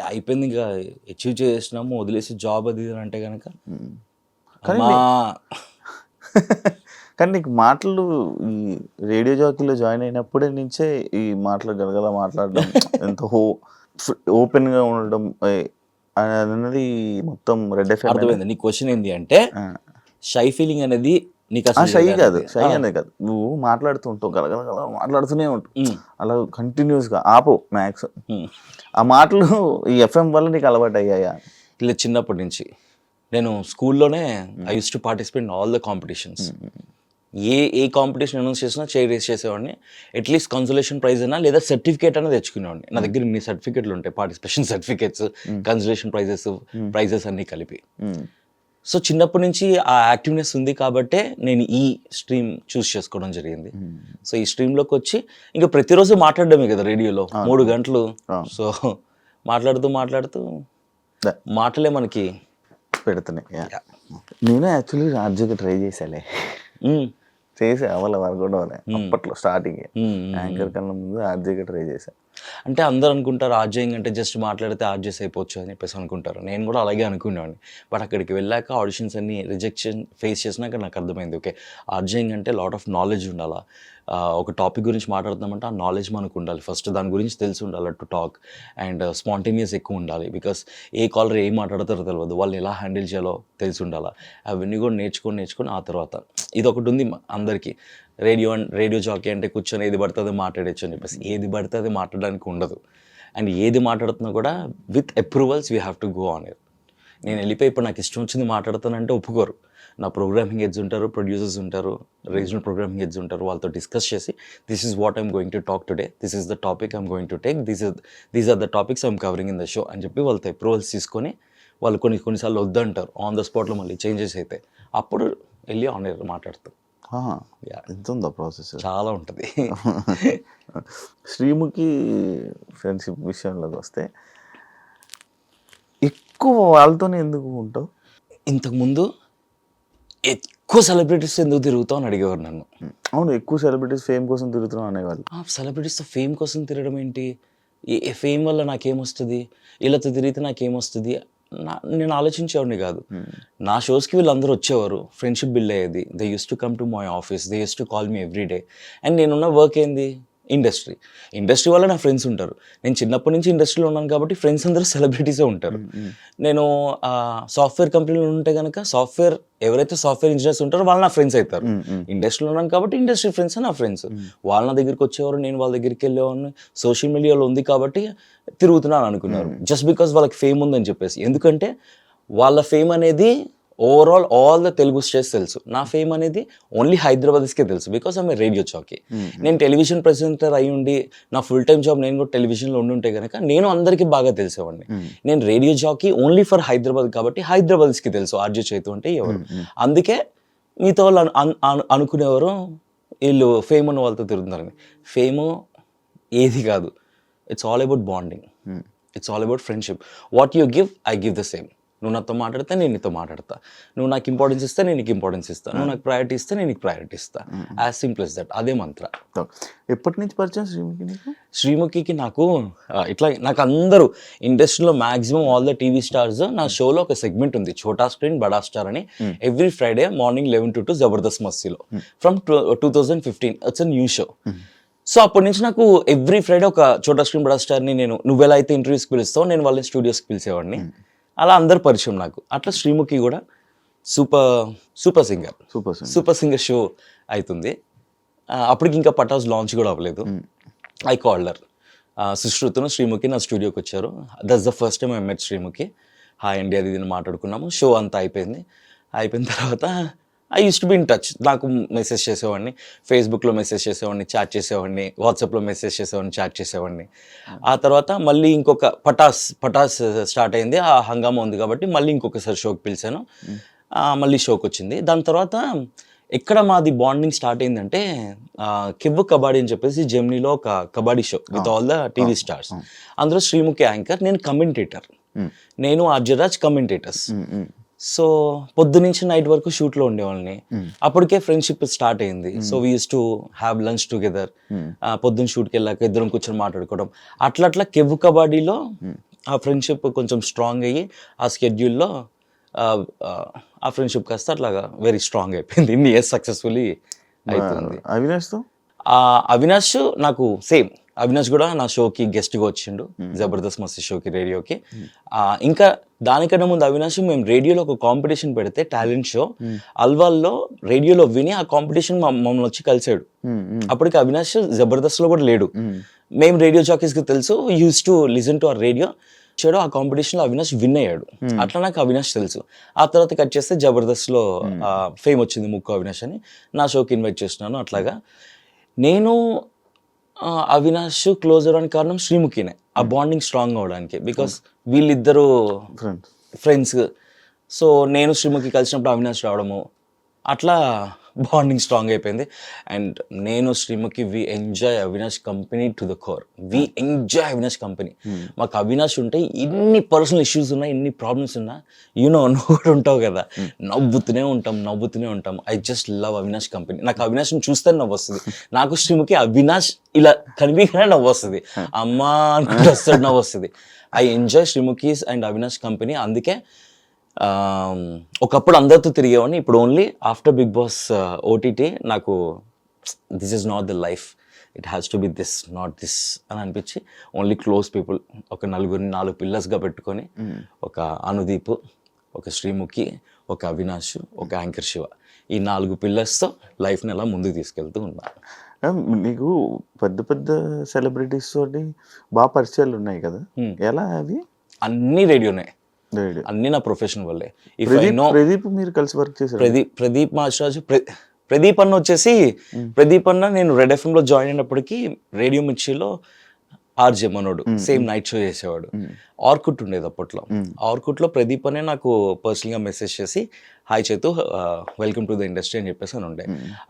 అయిపోయింది, ఇంకా అచీవ్ చేసినాము, వదిలేసి జాబ్ అది అంటే కనుక కానీ నీకు మాటలు ఈ రేడియో జాకీలో జాయిన్ అయినప్పుడే నుంచే ఈ మాటలు గలగల మాట్లాడడం ఎంత ఓపెన్గా ఉండడం అన్నది మొత్తం రెడ్ ఎఫ్ఎం. అర్థమైంది. నీ క్వశ్చన్ ఏంటి అంటే షై ఫీలింగ్ అనేది నీకు అసలు షై కాదు, షై అనేది కాదు, నువ్వు మాట్లాడుతూ ఉంటావు గలగల మాట్లాడుతూనే ఉంటావు అలా కంటిన్యూస్గా ఆపో మ్యాక్స్. ఆ మాటలు ఈ ఎఫ్ఎం వల్ల నీకు అలవాటు అయ్యాయా? ఇలా చిన్నప్పటి నుంచి నేను స్కూల్లోనే I use to participate in all the competitions. A competition announce చేసినా చైర్ రేస్ చేసేవాడిని. అట్లీస్ట్ కన్సోలేషన్ ప్రైజ్ అయినా లేదా సర్టిఫికేట్ అయినా తెచ్చుకునేవాడిని. నా దగ్గర ఇన్ని సర్టిఫికేట్లు ఉంటాయి, పార్టిసిపేషన్ సర్టిఫికేట్స్, కన్సోలేషన్ ప్రైజెస్ అన్నీ కలిపి. సో చిన్నప్పటి నుంచి ఆ యాక్టివ్నెస్ ఉంది కాబట్టే నేను ఈ స్ట్రీమ్ చూస్ చేసుకోవడం జరిగింది. సో ఈ స్ట్రీమ్లోకి వచ్చి ఇంకా ప్రతిరోజు మాట్లాడడమే కదా రేడియోలో 3 గంటలు. సో మాట్లాడుతూ మాటలే మనకి పెడుతున్నాయి. నేను యాక్చువల్లీ రాజ్యకి ట్రై చేసాలే, చేసా అవ్వాలి కూడా అప్పట్లో స్టార్టింగ్ యాంకర్ కన్నా ముందు ఆర్జేగా ట్రై చేశాను. అంటే అందరూ అనుకుంటారు ఆర్జేయింగ్ అంటే జస్ట్ మాట్లాడితే ఆర్జేస్ అయిపోవచ్చు అని చెప్పేసి అనుకుంటారు. నేను కూడా అలాగే అనుకునేవాడిని. బట్ అక్కడికి వెళ్ళాక ఆడిషన్స్ అన్ని రిజెక్షన్ ఫేస్ చేసినాక నాకు అర్థమైంది, ఓకే ఆర్జేయింగ్ అంటే లాట్ ఆఫ్ నాలెడ్జ్ ఉండాలా. ఒక టాపిక్ గురించి మాట్లాడుతున్నామంటే ఆ నాలెడ్జ్ మనకు ఉండాలి, ఫస్ట్ దాని గురించి తెలిసి ఉండాలి టు టాక్. అండ్ స్పాంటేనియస్ ఎక్కువ ఉండాలి, బికాస్ ఏ కాలర్ ఏం మాట్లాడతారో తెలియదు, వాళ్ళు ఎలా హ్యాండిల్ చేయాలో తెలిసి ఉండాలి. అవన్నీ కూడా నేర్చుకొని ఆ తర్వాత ఇది ఒకటి ఉంది అందరికీ, రేడియో జాకీ అంటే కూర్చొని ఏది పడుతుంది మాట్లాడచ్చు అని చెప్పేసి. ఏది పడితే అది మాట్లాడడానికి ఉండదు. అండ్ ఏది మాట్లాడుతున్నా కూడా with approvals we have to go on it. నేను వెళ్ళిపోయి ఇప్పుడు నాకు ఇష్టం వచ్చింది మాట్లాడుతానంటే ఒప్పుకోరు. నా ప్రోగ్రామింగ్ హెడ్స్ ఉంటారు, ప్రొడ్యూసర్స్ ఉంటారు, రీజనల్ ప్రోగ్రామింగ్ హెడ్స్ ఉంటారు, వాళ్ళతో డిస్కస్ చేసి this is what I'm going to talk today, this is the topic I'm going to take, these are the topics I'm covering in the show అని చెప్పి వాళ్ళతో approvals తీసుకొని వాళ్ళు కొన్నిసార్లు వద్దంటారు ఆన్ ద స్పాట్లో, మళ్ళీ చేంజెస్ అయితే అప్పుడు వెళ్ళి ఆన్ ఎయిర్ మాట్లాడతాం. ఎంత ఉందా ప్రాసెస్? చాలా ఉంటుంది. శ్రీముఖి ఫ్రెండ్షిప్ విషయంలోకి వస్తే ఎక్కువ వాళ్ళతోనే ఎందుకు ఉంటావు? ఇంతకుముందు ఎక్కువ సెలబ్రిటీస్ ఎందుకు తిరుగుతావు అని అడిగేవారు నన్ను. అవును, ఎక్కువ సెలబ్రిటీస్ ఫేమ్ కోసం తిరుగుతున్నావు అనేవాళ్ళు. సెలబ్రిటీస్తో ఫేమ్ కోసం తిరగడం ఏంటి, ఫేమ్ వల్ల నాకేమొస్తుంది, వీళ్ళతో తిరిగితే నాకేమొస్తుంది నేను ఆలోచించేవాడిని కాదు. నా షోస్కి వీళ్ళందరూ వచ్చేవారు, ఫ్రెండ్షిప్ బిల్డ్ అయ్యేది. They use to come to my office, they use to call me every day. And నేనున్న వర్క్ ఏంది, ఇండస్ట్రీ వల్ల నా ఫ్రెండ్స్ ఉంటారు. నేను చిన్నప్పటి నుంచి ఇండస్ట్రీలో ఉన్నాను కాబట్టి ఫ్రెండ్స్ అందరూ సెలబ్రిటీసే ఉంటారు. నేను సాఫ్ట్వేర్ కంపెనీలో ఉంటే కనుక ఎవరైతే సాఫ్ట్వేర్ ఇంజనీర్స్ ఉంటారో వాళ్ళు నా ఫ్రెండ్స్ అవుతారు. ఇండస్ట్రీలో ఉన్నాను కాబట్టి ఇండస్ట్రీ ఫ్రెండ్స్ నా ఫ్రెండ్స్. వాళ్ళ నా దగ్గరికి వచ్చేవారు, నేను వాళ్ళ దగ్గరికి వెళ్ళేవాడిని. సోషల్ మీడియాలో ఉంది కాబట్టి తిరుగుతున్నాను అనుకున్నారు, జస్ట్ బికాస్ వాళ్ళకి ఫేమ్ ఉందని చెప్పేసి. ఎందుకంటే వాళ్ళ ఫేమ్ అనేది overall all the Telugu states తెలుసు, నా ఫేమ్ అనేది ఓన్లీ హైదరాబాద్స్కే తెలుసు, బికాస్ ఆమె రేడియో జాకీ. నేను టెలివిజన్ ప్రెజెంటర్ అయి ఉండి నా ఫుల్ టైమ్ జాబ్ నేను కూడా టెలివిజన్లో ఉంటే కనుక నేను అందరికీ బాగా తెలిసేవాడిని. నేను radio jockey only for Hyderabad కాబట్టి హైదరాబాద్స్కి తెలుసు ఆర్జే చైతు అంటే ఎవరు. అందుకే మీతో వాళ్ళు అనుకునేవారు వీళ్ళు ఫేమ్ ఉన్న వాళ్ళతో తిరుగుతున్నారని. ఫేమ్ ఏది కాదు, it's all about bonding, it's all about friendship. What you give I give the same. నువ్వు నాతో మాట్లాడితే నేను నీతో మాట్లాడతా, నువ్వు నాకు ఇంపార్టెన్స్ ఇస్తే నేను నీకు ఇంపార్టెన్స్ ఇస్తాను, నువ్వు నాకు ప్రయారిటీ ఇస్తే నేను నీకు ప్రయారిటీ ఇస్తాను. As simple as that. అదే మంత్ర. ఎప్పటి నుంచి పరిచయం శ్రీముఖికి నాకు నాకు అందరూ ఇండస్ట్రీలో maximum all the TV stars నా షోలో ఒక సెగ్మెంట్ ఉంది, ఛోటా స్క్రీన్ బడా స్టార్ అని. Every Friday morning 11 to 2 Jabardasth మస్తీలో from 2015. It's a new show. So అప్పటి నుంచి నాకు ఎవ్రీ ఫ్రైడే ఒక ఛోటా స్క్రీన్ బడా స్టార్ని నువ్వు ఎలా అయితే ఇంటర్వ్యూస్కి పిలుస్తావు నేను వాళ్ళని స్టూడియోస్కి పిలిచేవాడిని. అలా అందరు పరిచయం నాకు. అట్లా శ్రీముఖి కూడా సూపర్ సింగర్ షో అవుతుంది. అప్పటికి ఇంకా పటాస్ లాంచ్ కూడా అవ్వలేదు. ఐ కాల్డర్ సుశ్రుతను శ్రీముఖి నా స్టూడియోకి వచ్చారు. That's the first time I met Sreemukhi. Hi అండి అది ఇది మాట్లాడుకున్నాము. షో అంతా అయిపోయిన తర్వాత I use to be in touch. నాకు మెసేజ్ చేసేవాడిని, ఫేస్బుక్లో మెసేజ్ చేసేవాడిని, చాట్ చేసేవాడిని, వాట్సాప్లో మెసేజ్ చేసేవాడిని, చాట్ చేసేవాడిని. ఆ తర్వాత మళ్ళీ ఇంకొక పటాస్ స్టార్ట్ అయింది, ఆ హంగామా ఉంది కాబట్టి మళ్ళీ ఇంకొకసారి షోకి పిలిచాను. మళ్ళీ షోకి వచ్చింది. దాని తర్వాత ఎక్కడ మాది బాండింగ్ స్టార్ట్ అయిందంటే కివ్వు కబాడీ అని చెప్పేసి జెమినీలో ఒక kabaddi show with all the TV stars. అందులో శ్రీముఖి యాంకర్, నేను కమెంటేటర్, నేను ఆర్జరాజ్ కమెంటేటర్స్. సో పొద్దునుంచి నైట్ వరకు షూట్లో ఉండేవాళ్ళని. అప్పటికే ఫ్రెండ్షిప్ స్టార్ట్ అయింది. So we use to have lunch together. పొద్దున్న షూట్కి వెళ్ళాక ఇద్దరం కూర్చొని మాట్లాడుకోవడం. అట్లా కెవ్వు కబాడీలో ఆ ఫ్రెండ్షిప్ కొంచెం స్ట్రాంగ్ అయ్యి ఆ స్కెడ్యూల్లో ఆ ఫ్రెండ్షిప్ కాస్త అట్లాగా వెరీ స్ట్రాంగ్ అయిపోయింది. ఇన్ని ఇయర్స్ సక్సెస్ఫుల్లీ అవుతుంది. అవినాష్తో అవినాష్ నాకు సేమ్. అవినాష్ కూడా నా షోకి గెస్ట్గా వచ్చిండు, జబర్దస్త్ మస్తీ షోకి, రేడియోకి. ఇంకా దానికన్నా ముందు అవినాష్ మేము రేడియోలో ఒక కాంపిటీషన్ పెడితే టాలెంట్ షో అల్వాల్లో రేడియోలో విని ఆ కాంపిటీషన్ మమ్మల్ని వచ్చి కలిసాడు. అప్పటికి అవినాష్ జబర్దస్త్లో కూడా లేడు. మేము రేడియో జాకీస్కి తెలుసు, use to listen to our radio. వచ్చాడు ఆ కాంపిటీషన్లో అవినాష్ విన్ అయ్యాడు. అట్లా నాకు అవినాష్ తెలుసు. ఆ తర్వాత కట్ చేస్తే జబర్దస్త్లో ఫేమ్ వచ్చింది ముక్కు అవినాష్ అని, నా షోకి ఇన్వైట్ చేస్తున్నాను. అట్లాగా నేను అవినాష్ క్లోజ్ అవ్వడానికి కారణం శ్రీముఖినే, ఆ బాండింగ్ స్ట్రాంగ్ అవడానికి. బికాస్ వీళ్ళిద్దరూ ఫ్రెండ్స్. సో నేను శ్రీముఖి కలిసినప్పుడు అవినాష్ రావడము, అట్లా బాండింగ్ స్ట్రాంగ్ అయిపోయింది. అండ్ నేను Sreemukhi we enjoy Avinash company to the core. We enjoy Avinash company. మాకు అవినాష్ ఉంటే ఎన్ని పర్సనల్ ఇష్యూస్ ఉన్నా, ఎన్ని ప్రాబ్లమ్స్ ఉన్నా, నువ్వు కూడా ఉంటావు కదా, నవ్వుతూనే ఉంటాం. I just love Avinash company. నాకు అవినాష్ని చూస్తే నవ్వు వస్తుంది. నాకు శ్రీముఖి అవినాష్ ఇలా కనిపించగానే నవ్వు వస్తుంది. అమ్మా అనుకుంటే వస్తాడు, నవ్వు వస్తుంది. I enjoy Sreemukhi's and Avinash company. అందుకే ఒకప్పుడు అందరితో తిరిగేవాడిని, ఇప్పుడు only after Bigg Boss OTT నాకు this is not the life, it has to be this, not this అని అనిపించి ఓన్లీ క్లోజ్ పీపుల్, ఒక 4 పిల్లర్స్గా పెట్టుకొని, ఒక అనుదీప్, ఒక శ్రీముఖి, ఒక అవినాష్, ఒక యాంకర్ శివ, ఈ 4 పిల్లర్స్తో లైఫ్ని అలా ముందుకు తీసుకెళ్తూ ఉన్నాను. నీకు పెద్ద సెలబ్రిటీస్ తోటి బాగా పరిచయాలు ఉన్నాయి కదా, ఎలా అవి? అన్నీ రేడియోనే, అన్ని నా ప్రొఫెషన్ వల్లే. ప్రదీప్ మీరు కలిసి వర్క్ చేశారు? ప్రదీప్ మాస్టరాజు, ప్రదీప్ అన్న వచ్చేసి, ప్రదీప్ అన్న నేను రెడ్ ఎఫ్ఎంలో జాయిన్ అయినప్పటికీ రేడియో మిర్చిలో ఆర్జే మనోడు సేమ్ నైట్ షో చేసేవాడు. ఆర్కుట్ ఉండేది అప్పట్లో. ఆర్కుట్లో ప్రదీప్ అనే నాకు పర్సనల్గా మెసేజ్ చేసి, హాయ్ చేతు, వెల్కమ్ టు ద ఇండస్ట్రీ అని చెప్పేసి అని ఉండే.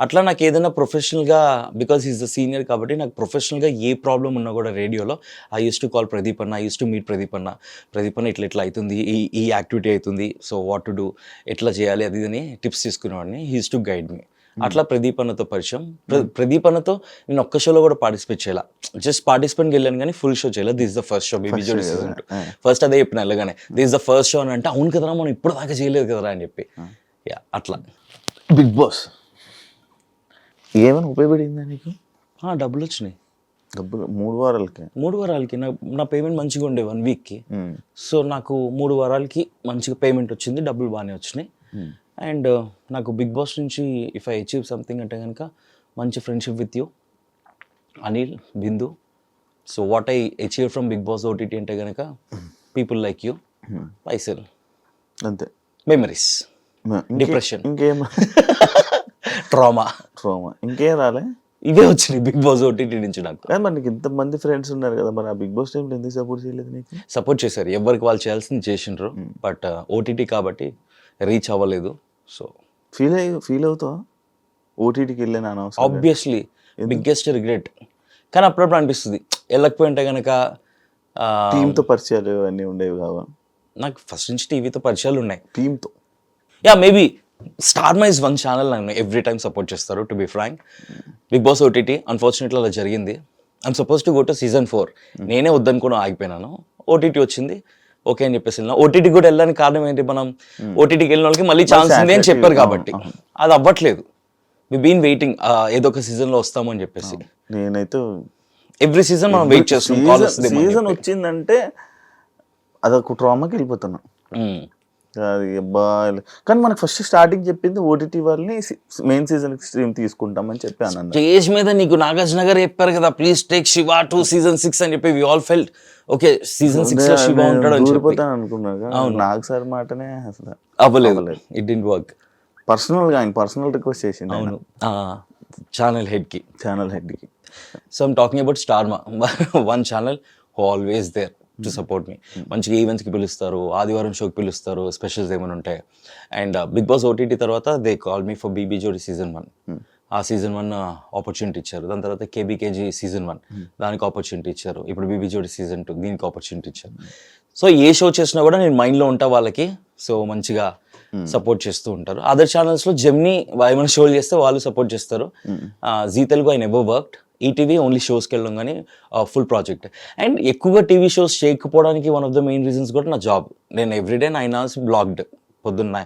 అట్లా నాకు ఏదైనా ప్రొఫెషనల్గా, బికాస్ ఈజ్ ద సీనియర్ కాబట్టి నాకు ప్రొఫెషనల్గా ఏ ప్రాబ్లం ఉన్నా కూడా రేడియోలో I use to call Pradeep అన్న, I use to meet Pradeep అన్న ఇట్లా అవుతుంది, ఈ యాక్టివిటీ అవుతుంది, సో వాట్ టు డూ, ఎట్లా చేయాలి అది అని టిప్స్ తీసుకునేవాడిని. He use to guide me. అట్లా ప్రదీప్ అన్నతో పరిచయం. ప్రదీప్ అన్నతో నేను ఒక్క షోలో కూడా పార్టిసిపేట్ చేయాల, జస్ట్ పార్టిసిపెంట్కి వెళ్ళాను కానీ ఫుల్ షో చేయాలి. This the first show BB Jodi season 2. First అదే చెప్పిన వెళ్ళగానే, దిస్ ద ఫస్ట్ షో అని అంటే, అవును కదరా మనం ఇప్పుడు దాకా చేయలేదు కదరా అని చెప్పి. యా అట్లా బిగ్ బాస్ ఏమైనా ఉపయోగపడిందా నీకు? డబ్బులు వచ్చినాయి. డబ్బులు 3 వారాలకి? 3 వారాలకి నా పేమెంట్ మంచిగా ఉండే 1 వీక్కి. సో నాకు 3 వారాలకి మంచిగా పేమెంట్ వచ్చింది, డబ్బులు బాగానే వచ్చినాయి. అండ్ నాకు బిగ్ బాస్ నుంచి ఇఫ్ ఐ అచీవ్ సంథింగ్ అంటే కనుక, మంచి friendship with you, Anil, Bindu. So what I achieve from Bigg Boss OTT అంటే కనుక, పీపుల్ లైక్ యూ, పైసల్, అంతే. మెమరీస్, డిప్రెషన్, ఇంకేం ట్రామా ఇంకేం రాలే, ఇవే వచ్చినాయి బిగ్ బాస్ ఓటీటీ నుంచి నాకు. మరి నీకు ఇంతమంది ఫ్రెండ్స్ ఉన్నారు కదా, మరి ఆ బిగ్ బాస్ టైంలో ఎందుకు సపోర్ట్ చేయలేదు నీకు? సపోర్ట్ చేశారు, ఎవరికి వాళ్ళు చేయాల్సింది చేసిండ్రు. బట్ ఓటీటీ కాబట్టి రీచ్ అవ్వలేదు. సో ఫీల్ అవుతావా ఓటీటీకి వెళ్ళాను అనవసరం? Obviously biggest regret. కానీ అప్పుడప్పుడు అనిపిస్తుంది, వెళ్ళకపోయింటే కనుక. టీంతో పరిచయాలు అన్నీ ఉండేవి కావా? నాకు ఫస్ట్ నుంచి టీవీతో పరిచయాలు ఉన్నాయి, టీంతో. Maybe Star Maa is one channel నన్ను ఎవ్రీ టైమ్ సపోర్ట్ చేస్తారు, to be frank. Bigg Boss OTT unfortunately అలా జరిగింది. I'm suppose to go to season 4. నేనే వద్దనుకుని ఆగిపోయినాను. ఓటీటీ వచ్చింది, ఓకే అని చెప్పేసి వెళ్ళినా. ఓటీటీ కూడా వెళ్ళడానికి కారణం ఏంటి, మనం ఓటీటీకి వెళ్ళిన వాళ్ళకి మళ్ళీ ఛాన్స్ ఉంది అని చెప్పారు కాబట్టి. అది అవ్వట్లేదు. వి బీన్ వెయిటింగ్, ఏదో ఒక సీజన్లో వస్తామని చెప్పేసి. నేనైతే ఎవ్రీ సీజన్ మనం వెయిట్ చేస్తున్నాం. సీజన్ వచ్చిందంటే అదొక ట్రామాకి వెళ్ళిపోతున్నా. అది కానీ మనకు ఫస్ట్ స్టార్టింగ్ చెప్పింది ఓటీటీ వాళ్ళని మెయిన్ సీజన్ స్ట్రీమ్ తీసుకుంటామని చెప్పి అన్న. స్టేజ్ మీద నీకు నాగార్జున గారు చెప్పారు కదా, please take Shiva to season 6 అని చెప్పి we all felt okay season 6 లో శివ ఉంటాడు అని చెప్పి అనుకున్నాను. నాగ్ సార్ మాటనే అసలు అవ్వలేదు, ఇట్ డిడ్ంట్ వర్క్. పర్సనల్గా ఆయన పర్సనల్ రిక్వెస్ట్ చేసింది. అవును, ఛానల్ హెడ్కి. So I'm talking about Star Maa, one channel who always there to support me. మంచిగా ఈవెంట్స్కి పిలుస్తారు, ఆదివారం షోకి పిలుస్తారు, స్పెషల్స్ ఏమైనా ఉంటాయి. అండ్ బిగ్ బాస్ ఓటీటీ తర్వాత they call me for BB Jodi season 1. ఆ సీజన్ 1 ఆపర్చునిటీ ఇచ్చారు. దాని తర్వాత కేబీకేజీ సీజన్ 1 దానికి ఆపర్చునిటీ ఇచ్చారు. ఇప్పుడు బీబీ జోడి సీజన్ 2 దీనికి ఆపర్చునిటీ ఇచ్చారు. సో ఏ షో చేసినా కూడా నేను మైండ్లో ఉంటా వాళ్ళకి. సో మంచిగా సపోర్ట్ చేస్తూ ఉంటారు. అదర్ ఛానల్స్లో జెమినీ ఏమైనా షోలు చేస్తే వాళ్ళు సపోర్ట్ చేస్తారు. Zee Telugu I never worked. ETV only షోస్కి వెళ్ళడం కానీ ఫుల్ ప్రాజెక్ట్. అండ్ ఎక్కువగా టీవీ షోస్ చేయకపోవడానికి one of the main reasons కూడా నా జాబ్. నేను ఎవ్రీడే 9 hours బ్లాక్డ్ పొద్దున్న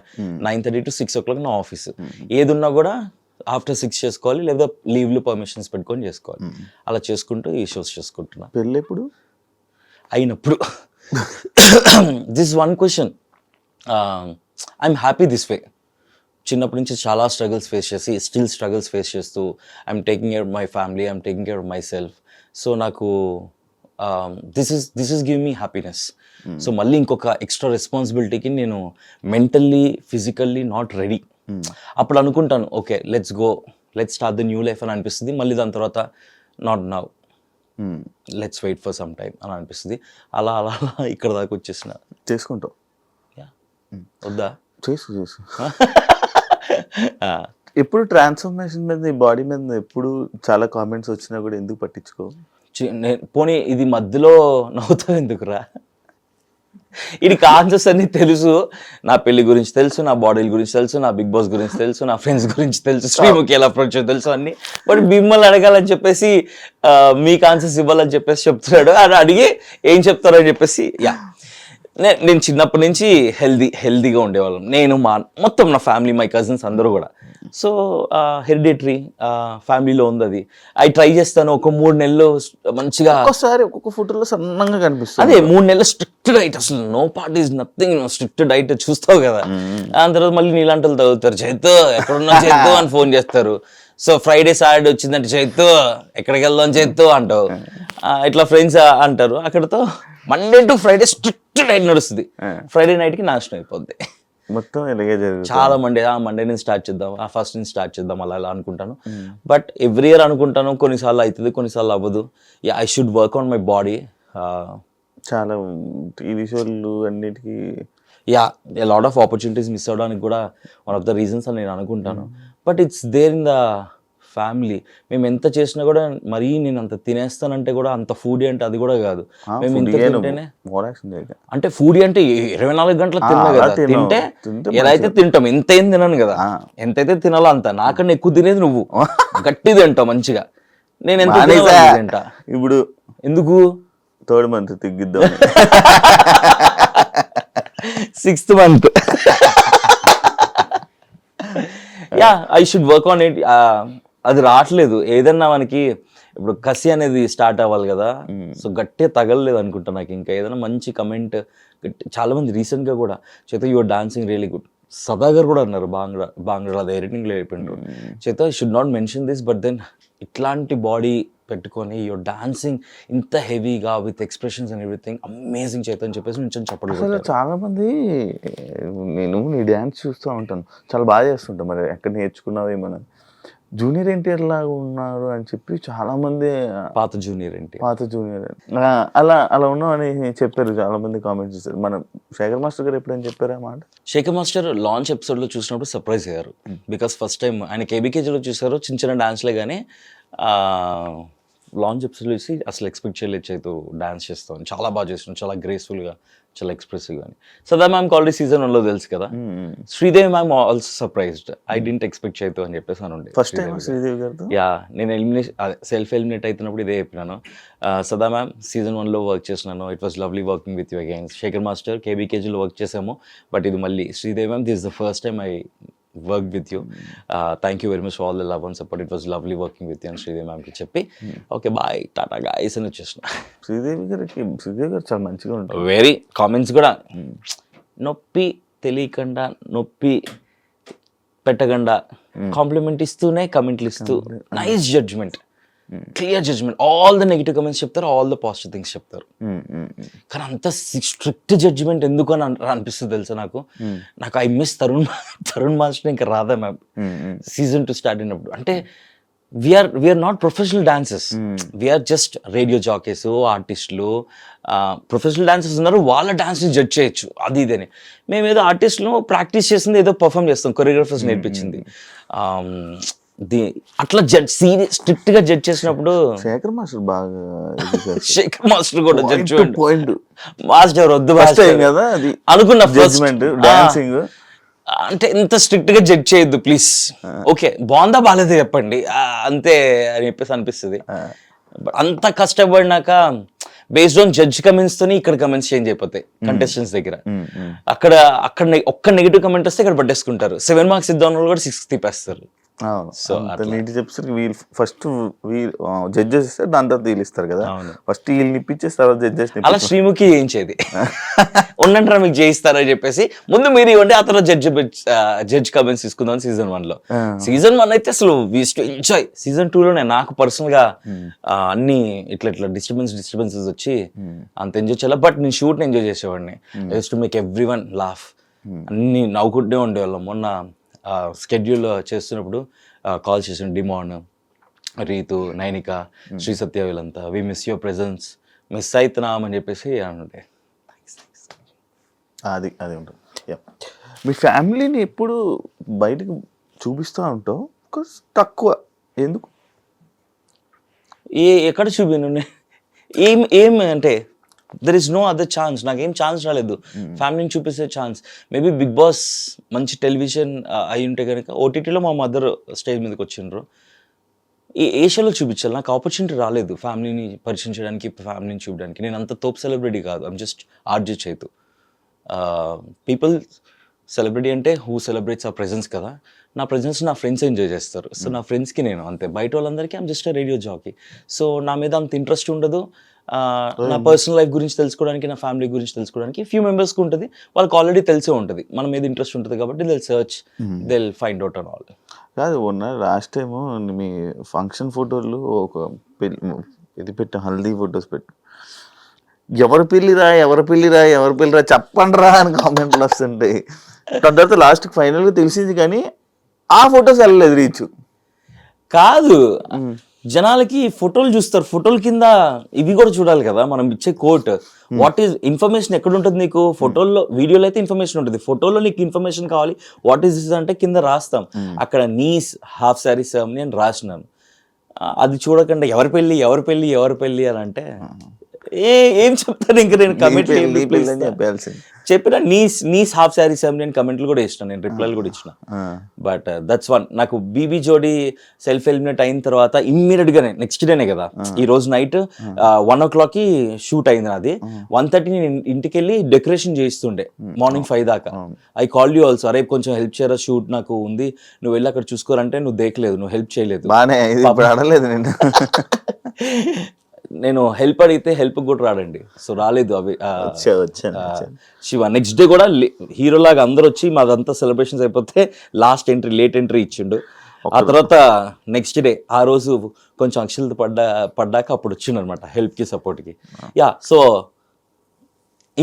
9:30 to 6 o'clock నా ఆఫీస్. ఏది ఉన్నా కూడా ఆఫ్టర్ 6 చేసుకోవాలి, లేదా లీవ్లు పర్మిషన్స్ పెట్టుకొని చేసుకోవాలి. అలా చేసుకుంటూ ఈ షోస్ చేసుకుంటున్నా. పెళ్ళి ఎప్పుడు అయినప్పుడు this one question, I'm happy this way. చిన్నప్పటి నుంచి చాలా స్ట్రగుల్స్ ఫేస్ చేసి స్టిల్ స్ట్రగుల్స్ ఫేస్ చేస్తూ I'm taking care of my family, I'm taking care of my self. So నాకు this is give me happiness. So మళ్ళీ ఇంకొక extra రెస్పాన్సిబిలిటీకి నేను mentally physically not ready. అప్పుడు అనుకుంటాను okay let's go, let's start the new life అని అనిపిస్తుంది. మళ్ళీ దాని తర్వాత not now, let's wait for some time అని అనిపిస్తుంది. అలా అలా అలా ఇక్కడ దాకా వచ్చేసిన. చేసుకుంటావు? వద్దా? చేసు ఎప్పుడు ట్రాన్స్ఫర్మేషన్ మీద, బాడీ మీద ఎప్పుడు చాలా కామెంట్స్ వచ్చినా కూడా ఎందుకు పట్టించుకో? పోనీ ఇది మధ్యలో నవ్వుతావు ఎందుకురా? ఇది కాన్సెప్ట్స్ అన్ని తెలుసు, నా పెళ్లి గురించి తెలుసు, నా బాడీ గురించి తెలుసు, నా బిగ్ బాస్ గురించి తెలుసు, నా ఫ్రెండ్స్ గురించి తెలుసు, శ్రీముఖి ఎలా అప్రోచ్ తెలుసు అన్ని. బట్ మిమ్మల్ని అడగాలని చెప్పేసి మీకు ఆన్సర్స్ ఇవ్వాలని చెప్పేసి చెప్తున్నాడు. అది అడిగి ఏం చెప్తారో అని చెప్పేసి నేను చిన్నప్పటి నుంచి హెల్దీగా ఉండేవాళ్ళం. నేను మొత్తం నా ఫ్యామిలీ, మై కజిన్స్ అందరూ కూడా. సో హెరిడిటరీ ఫ్యామిలీలో ఉంది అది. అవి ట్రై చేస్తాను. ఒక 3 నెలలు మంచిగా, ఒక్కొక్కసారి ఒక్కొక్క ఫోటోలో సన్నంగా కనిపిస్తుంది. అదే 3 నెలలు స్ట్రిక్ట్ డైట్, అసలు no parties nothing, strict diet చూస్తావు కదా. దాని తర్వాత మళ్ళీ నీలాంటి తగ్గుతారు, చైతు ఎక్కడున్నా చైతు అని ఫోన్ చేస్తారు. సో ఫ్రైడే సాటర్డే వచ్చిందంటే చైతు ఎక్కడికి వెళ్దాం చైతు అంటావు. ఇట్లా ఫ్రెండ్స్ అంటారు. అక్కడతో Monday to Friday strict diet నడుస్తుంది. ఫ్రైడే నైట్కి నాశనం అయిపోద్ది మొత్తం. ఇలాగే జరుగుతుంది. చాలా మండే నుంచి స్టార్ట్ చేద్దాం, ఫస్ట్ నుంచి స్టార్ట్ చేద్దాం అలా అలా అనుకుంటాను. బట్ ఎవ్రీ ఇయర్ అనుకుంటాను, కొన్నిసార్లు అవుతుంది, కొన్నిసార్లు అవ్వదు. I should work on my body. చాలా టీవీ షోలు అన్నిటికీ లాట్ ఆఫ్ ఆపర్చునిటీస్ మిస్ అవ్వడానికి కూడా వన్ ఆఫ్ ద రీజన్స్ అని నేను అనుకుంటాను. But it's there in the family. మేము ఎంత చేసినా కూడా మరీ నేను అంత తినేస్తానంటే కూడా అంత ఫుడీ అంటే అది కూడా కాదు. మేము ఇంత తింటేనే అంటే ఫుడీ అంటే 24 గంటలు తిన్నా కదా. తింటే ఎలా అయితే తింటాం, ఎంత ఏం తినను కదా, ఎంతైతే తినాలో అంత. నాకన్నా ఎక్కువ తినేది నువ్వు, గట్టి తింటావు మంచిగా. నేను ఎంత తింటా ఇప్పుడు. ఎందుకు 3rd month తిగ్గిద్దాం, 6th month. I should work on it. అది రావట్లేదు. ఏదన్నా మనకి ఇప్పుడు కసి అనేది స్టార్ట్ అవ్వాలి కదా. సో గట్టిగా తగలలేదు అనుకుంటా నాకు. ఇంకా ఏదైనా మంచి కమెంట్, చాలా మంది రీసెంట్ గా కూడా చేత యువర్ డాన్సింగ్ రియలీ గుడ్, సదాగర్ కూడా అన్నారు బాంగ్లా అది ఎడిటింగ్ లో అయిపోయిండ్రు. చేత I should not mention this, but then ఇట్లాంటి బాడీ పెట్టుకొని యువర్ డాన్సింగ్ ఇంత హెవీగా with expressions and everything amazing చేత అని చెప్పేసి నుంచి చెప్పడం. చాలా మంది నేను నీ డ్యాన్స్ చూస్తూ ఉంటాను, చాలా బాగా చేస్తుంటాను. మరి ఎక్కడ నేర్చుకున్నావు ఏమన్నా? జూనియర్ ఎన్టీఆర్ లాగా ఉన్నారు అని చెప్పి చాలా మంది, పాత జూనియర్ అలా ఉన్నావు అని చెప్పారు, చాలా మంది కామెంట్స్ చేశారు. మన శేఖర్ మాస్టర్ గారు ఎప్పుడైనా చెప్పారా మాట? శేఖర్ మాస్టర్ లాంచ్ ఎపిసోడ్ లో చూసినప్పుడు సర్ప్రైజ్ అయ్యారు. బికాస్ ఫస్ట్ టైం ఆయన కేబీకేజీలో చూసారు, చిన్న చిన్న డాన్స్లే కానీ లాంచ్ ఎపిసోడ్ చూసి అసలు ఎక్స్పెక్ట్ చేయలేదు చేతు డాన్స్ చేస్తాను. చాలా బాగా చేస్తున్నాను, చాలా గ్రేస్ఫుల్గా, చాలా ఎక్స్ప్రెసివ్గా అని. సదా మ్యామ్కి ఆల్రెడీ సీజన్ 1లో తెలుసు కదా. Sridevi ma'am also surprised, I didn't expect చేతు అని చెప్పేసి అని ఉండే. ఫస్ట్ టైం శ్రీదేవి గారితో నేను సెల్ఫ్ ఎలిమినేట్ అవుతున్నప్పుడు ఇదే చెప్పినాను. సదా మ్యామ్ సీజన్ 1లో వర్క్ చేసినాను, it was lovely working with you again. Shekhar master కేబీకేజీలో వర్క్ చేసాము, బట్ ఇది మళ్ళీ Sridevi ma'am, this is the first time I worked with you. Thank you very much for all the love and support. It was lovely working with you. And Sridevi ma'am ki చెప్పి okay bye Tata guys అని వచ్చేసిన. శ్రీదేవి గారు చాలా మంచిగా ఉంటుంది. Very comments కూడా నొప్పి తెలియకుండా, నొప్పి పెట్టకుండా కాంప్లిమెంట్ ఇస్తూనే కమెంట్లు ఇస్తూ, nice judgement, clear judgement. All the negative comments చెప్తారు, ఆల్ ద పాజిటివ్ థింగ్స్ చెప్తారు. కానీ అంత స్ట్రిక్ట్ జడ్జ్మెంట్ ఎందుకు అని అనిపిస్తుంది తెలుసా నాకు. ఐ మిస్ తరుణ్ మాస్టర్ ఇంకా రాధా మ్యామ్ సీజన్ 2 స్టార్ట్ అయినప్పుడు. అంటే we're not professional dancers, we're just radio jockeys, ఆర్టిస్టులు. ప్రొఫెషనల్ డాన్సర్స్ ఉన్నారు, వాళ్ళ డాన్స్ని జడ్జ్ చేయొచ్చు అది ఇదని. మేము ఏదో ఆర్టిస్టులు ప్రాక్టీస్ చేసింది ఏదో పర్ఫామ్ చేస్తాం, కొరియోగ్రాఫర్స్ నేర్పించింది. అట్లా సీరియస్ స్ట్రిక్ట్ గా జడ్జ్ చేసినప్పుడు శేఖర్ మాస్టర్ బాగా, శేఖర్ మాస్టర్ కూడా జడ్జ్ పాయింట్ మాస్టర్ వద్దు కదా అనుకున్న జడ్జ్మెంట్ డాన్సింగ్ అంటే ఇంత స్ట్రిక్ట్ గా జడ్జ్ చేయొద్దు ప్లీజ్. ఓకే బాగుందా బాగాలేదు చెప్పండి అంతే అని చెప్పేసి అనిపిస్తుంది. అంత కష్టపడినాక బేస్డ్ ఆన్ జడ్జ్ కమెంట్స్ తోని ఇక్కడ కమెంట్స్ చేంజ్ అయిపోతాయి కంటెస్టెంట్స్ దగ్గర. అక్కడ ఒక్క నెగిటివ్ కమెంట్ వస్తే ఇక్కడ పట్టేసుకుంటారు. 7 మార్క్స్ ఇద్దాం వాళ్ళు కూడా 6 తిప్పేస్తారు. సో నీటి చెప్పేసరికి వీళ్ళు ఫస్ట్ జడ్జెస్ ఇస్తారు, దాని తర్వాత వీళ్ళు ఇస్తారు కదా. ఫస్ట్ వీళ్ళు నిప్పించేసి తర్వాత జడ్జెస్ అలా శ్రీముఖి చేయించేది. ఉండంటారా మీకు చేయిస్తారా చెప్పేసి ముందు మీరు ఇవ్వండి, ఆ తర్వాత జడ్జ్ కమెంట్స్ తీసుకుందాం సీజన్ 1 లో. సీజన్ 1 అయితే అసలు వీస్ టు ఎంజాయ్. సీజన్ 2 లోనే నాకు పర్సనల్ గా అన్ని ఇట్లా డిస్టర్బెన్సెస్ వచ్చి అంత ఎంజాయ్ చేయాలి. బట్ నేను షూట్ ఎంజాయ్ చేసేవాడిని. Use to make everyone laugh. అన్ని నవ్వుకుంటూనే ఉండేవాళ్ళం. మొన్న స్కెడ్యూల్ చేస్తున్నప్పుడు కాల్ చేసిన డిమాన్, రీతు, నైనిక, శ్రీ సత్య వీళ్ళంతా we miss your presence, miss అవుతున్నాం అని చెప్పేసి అంటే అది ఉంటుంది. మీ ఫ్యామిలీని ఎప్పుడు బయటకు చూపిస్తూ ఉంటావు, తక్కువ ఎందుకు? ఎక్కడ చూపిను ఏం అంటే there is no other chance. నాకేం ఛాన్స్ రాలేదు ఫ్యామిలీని చూపిస్తే ఛాన్స్. మేబీ బిగ్ బాస్ మంచి టెలివిజన్ అయి ఉంటే కనుక ఓటీటీలో మా మదర్ స్టేజ్ మీదకి వచ్చిండ్రు. ఈ ఏషియాలో చూపించాలి. నాకు ఆపర్చునిటీ రాలేదు ఫ్యామిలీని పరిచయం చేయడానికి, ఫ్యామిలీని చూడడానికి. నేను అంత తోపు సెలబ్రిటీ కాదు. I'm just RJ Chaitu. People celebrity అంటే హూ సెలబ్రేట్స్ ఆ ప్రెజెన్స్ కదా. నా ప్రెజెన్స్ నా ఫ్రెండ్స్ ఎంజాయ్ చేస్తారు. సో నా ఫ్రెండ్స్కి నేను అంతే. బయట వాళ్ళందరికీ I'm just radio jockey. So నా మీద అంత ఇంట్రెస్ట్ ఉండదు. నా పర్సనల్ లైఫ్ గురించి తెలుసుకోవడానికి, నా ఫ్యామిలీ గురించి తెలుసుకోవడానికి ఫ్యూ మెంబర్స్కి ఉంటుంది. వాళ్ళకి ఆల్రెడీ తెలిసే ఉంటుంది మన మీద ఇంట్రెస్ట్ ఉంటుంది కాబట్టి they'll search, they'll find out and all. కాదు లాస్ట్ టైం మీ ఫంక్షన్ ఫోటోలు ఒక ఇది పెట్టాం, హల్దీ ఫొటోస్ పెట్టాం. ఎవరి పెళ్ళిరా చెప్పండి రా అని కామెంట్లు వస్తుంటాయి. తర్వాత లాస్ట్ ఫైనల్గా తెలిసింది కానీ ఆ ఫొటోస్ వెళ్ళలేదు రీచ్. కాదు, జనాలకి ఫోటోలు చూస్తారు, ఫోటోల కింద ఇవి కూడా చూడాలి కదా. మనం ఇచ్చే కోట్ వాట్ ఈస్ ఇన్ఫర్మేషన్ ఎక్కడ ఉంటుంది నీకు? ఫోటోల్లో, వీడియోలో అయితే ఇన్ఫర్మేషన్ ఉంటుంది. ఫోటోలో నీకు ఇన్ఫర్మేషన్ కావాలి, వాట్ ఈస్ దిస్ అంటే కింద రాస్తాం. అక్కడ నీస్ హాఫ్ శారీ సెరమనీ అని రాసినాను. అది చూడకుండా ఎవరి పెళ్ళి అని అంటే ఏం చెప్తాను ఇంకా. నేను కమెంట్ చెప్పిన నీస్ హాఫ్ శారీ సెరమనీ అని కమెంట్లు కూడా ఇచ్చిన, నేను రిప్లైలు కూడా ఇచ్చిన. But that's one. నాకు బీబీ జోడీ సెల్ఫ్ ఎలిమినేట్ అయిన తర్వాత ఇమ్మీడియట్ గానే నెక్స్ట్ డేనే కదా, ఈ రోజు నైట్ 1 o'clock షూట్ అయింది నాది. 1:30 నేను ఇంటికి వెళ్ళి డెకరేషన్ చేస్తుండే మార్నింగ్ 5 దాకా. ఐ కాల్ యూ ఆల్సో, అరే కొంచెం హెల్ప్ చేయరా, షూట్ నాకు ఉంది, నువ్వు వెళ్ళి అక్కడ చూసుకోరంటే నువ్వు దేకలేదు, నువ్వు హెల్ప్ చేయలేదు. అడగలేదు నేను హెల్ప్ అడిగితే హెల్ప్ కూడా రాడండి. సో రాలేదు. అవి శివ నెక్స్ట్ డే కూడా హీరో లాగా అందరు వచ్చి మాదంతా సెలబ్రేషన్స్ అయిపోతే లాస్ట్ ఎంట్రీ, లేట్ ఎంట్రీ ఇచ్చిండు. ఆ తర్వాత నెక్స్ట్ డే ఆ రోజు కొంచెం అక్షలత పడ్డాక అప్పుడు వచ్చిండు అనమాట హెల్ప్కి, సపోర్ట్కి. సో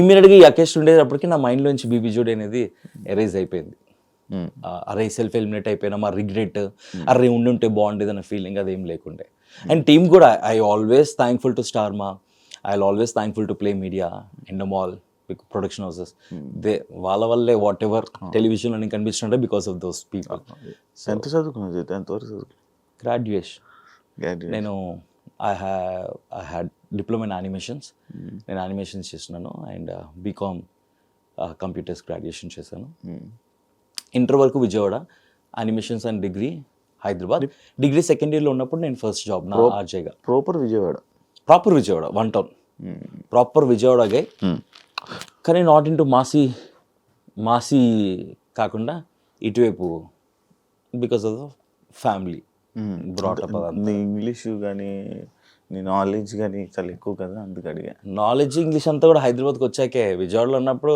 ఇమ్మీడియట్గా ఈ అకేషన్ ఉండేటప్పటికి నా మైండ్లోంచి బీబీ జోడీ అనేది ఎరేజ్ అయిపోయింది. అరే సెల్ఫ్ ఎలిమినేట్ అయిపోయినా మా రిగ్రెట్, అరే ఉండుంటే బాగుండేది అన్న ఫీలింగ్ అదేం లేకుండే. అండ్ టీమ్ కూడా I always thankful to Star Maa, I always thankful to play media, Endemol, production houses. వాళ్ళ వల్లే వాట్ ఎవర్ టెలివిజన్లో నేను కనిపిస్తుంటే బికాస్ ఆఫ్ దోస్ పీపుల్. ఎంత చదువుకున్నావు? ఎంతవరకు? గ్రాడ్యుయేషన్. నేను I had diploma in animations. నేను యానిమేషన్స్ చేస్తున్నాను. అండ్ బీకామ్ కంప్యూటర్స్ గ్రాడ్యుయేషన్ చేశాను. ఇంటర్ వరకు Vijayawada, animations and degree Hyderabad. Degree second ఇయర్లో ఉన్నప్పుడు నేను ఫస్ట్ జాబ్ నా ఆర్జేగా. Proper Vijayawada 1 town, proper విజయవాడగా. కానీ నాట్ ఇన్ టు మాసీ కాకుండా ఇటువైపు because of the family brought up. నీ ఇంగ్లీషు కానీ నీ నాలెడ్జ్ కానీ చాలా ఎక్కువ కదా, అందుకు అడిగా. నాలెడ్జ్ ఇంగ్లీష్ అంతా కూడా హైదరాబాద్కి వచ్చాకే. విజయవాడలో ఉన్నప్పుడు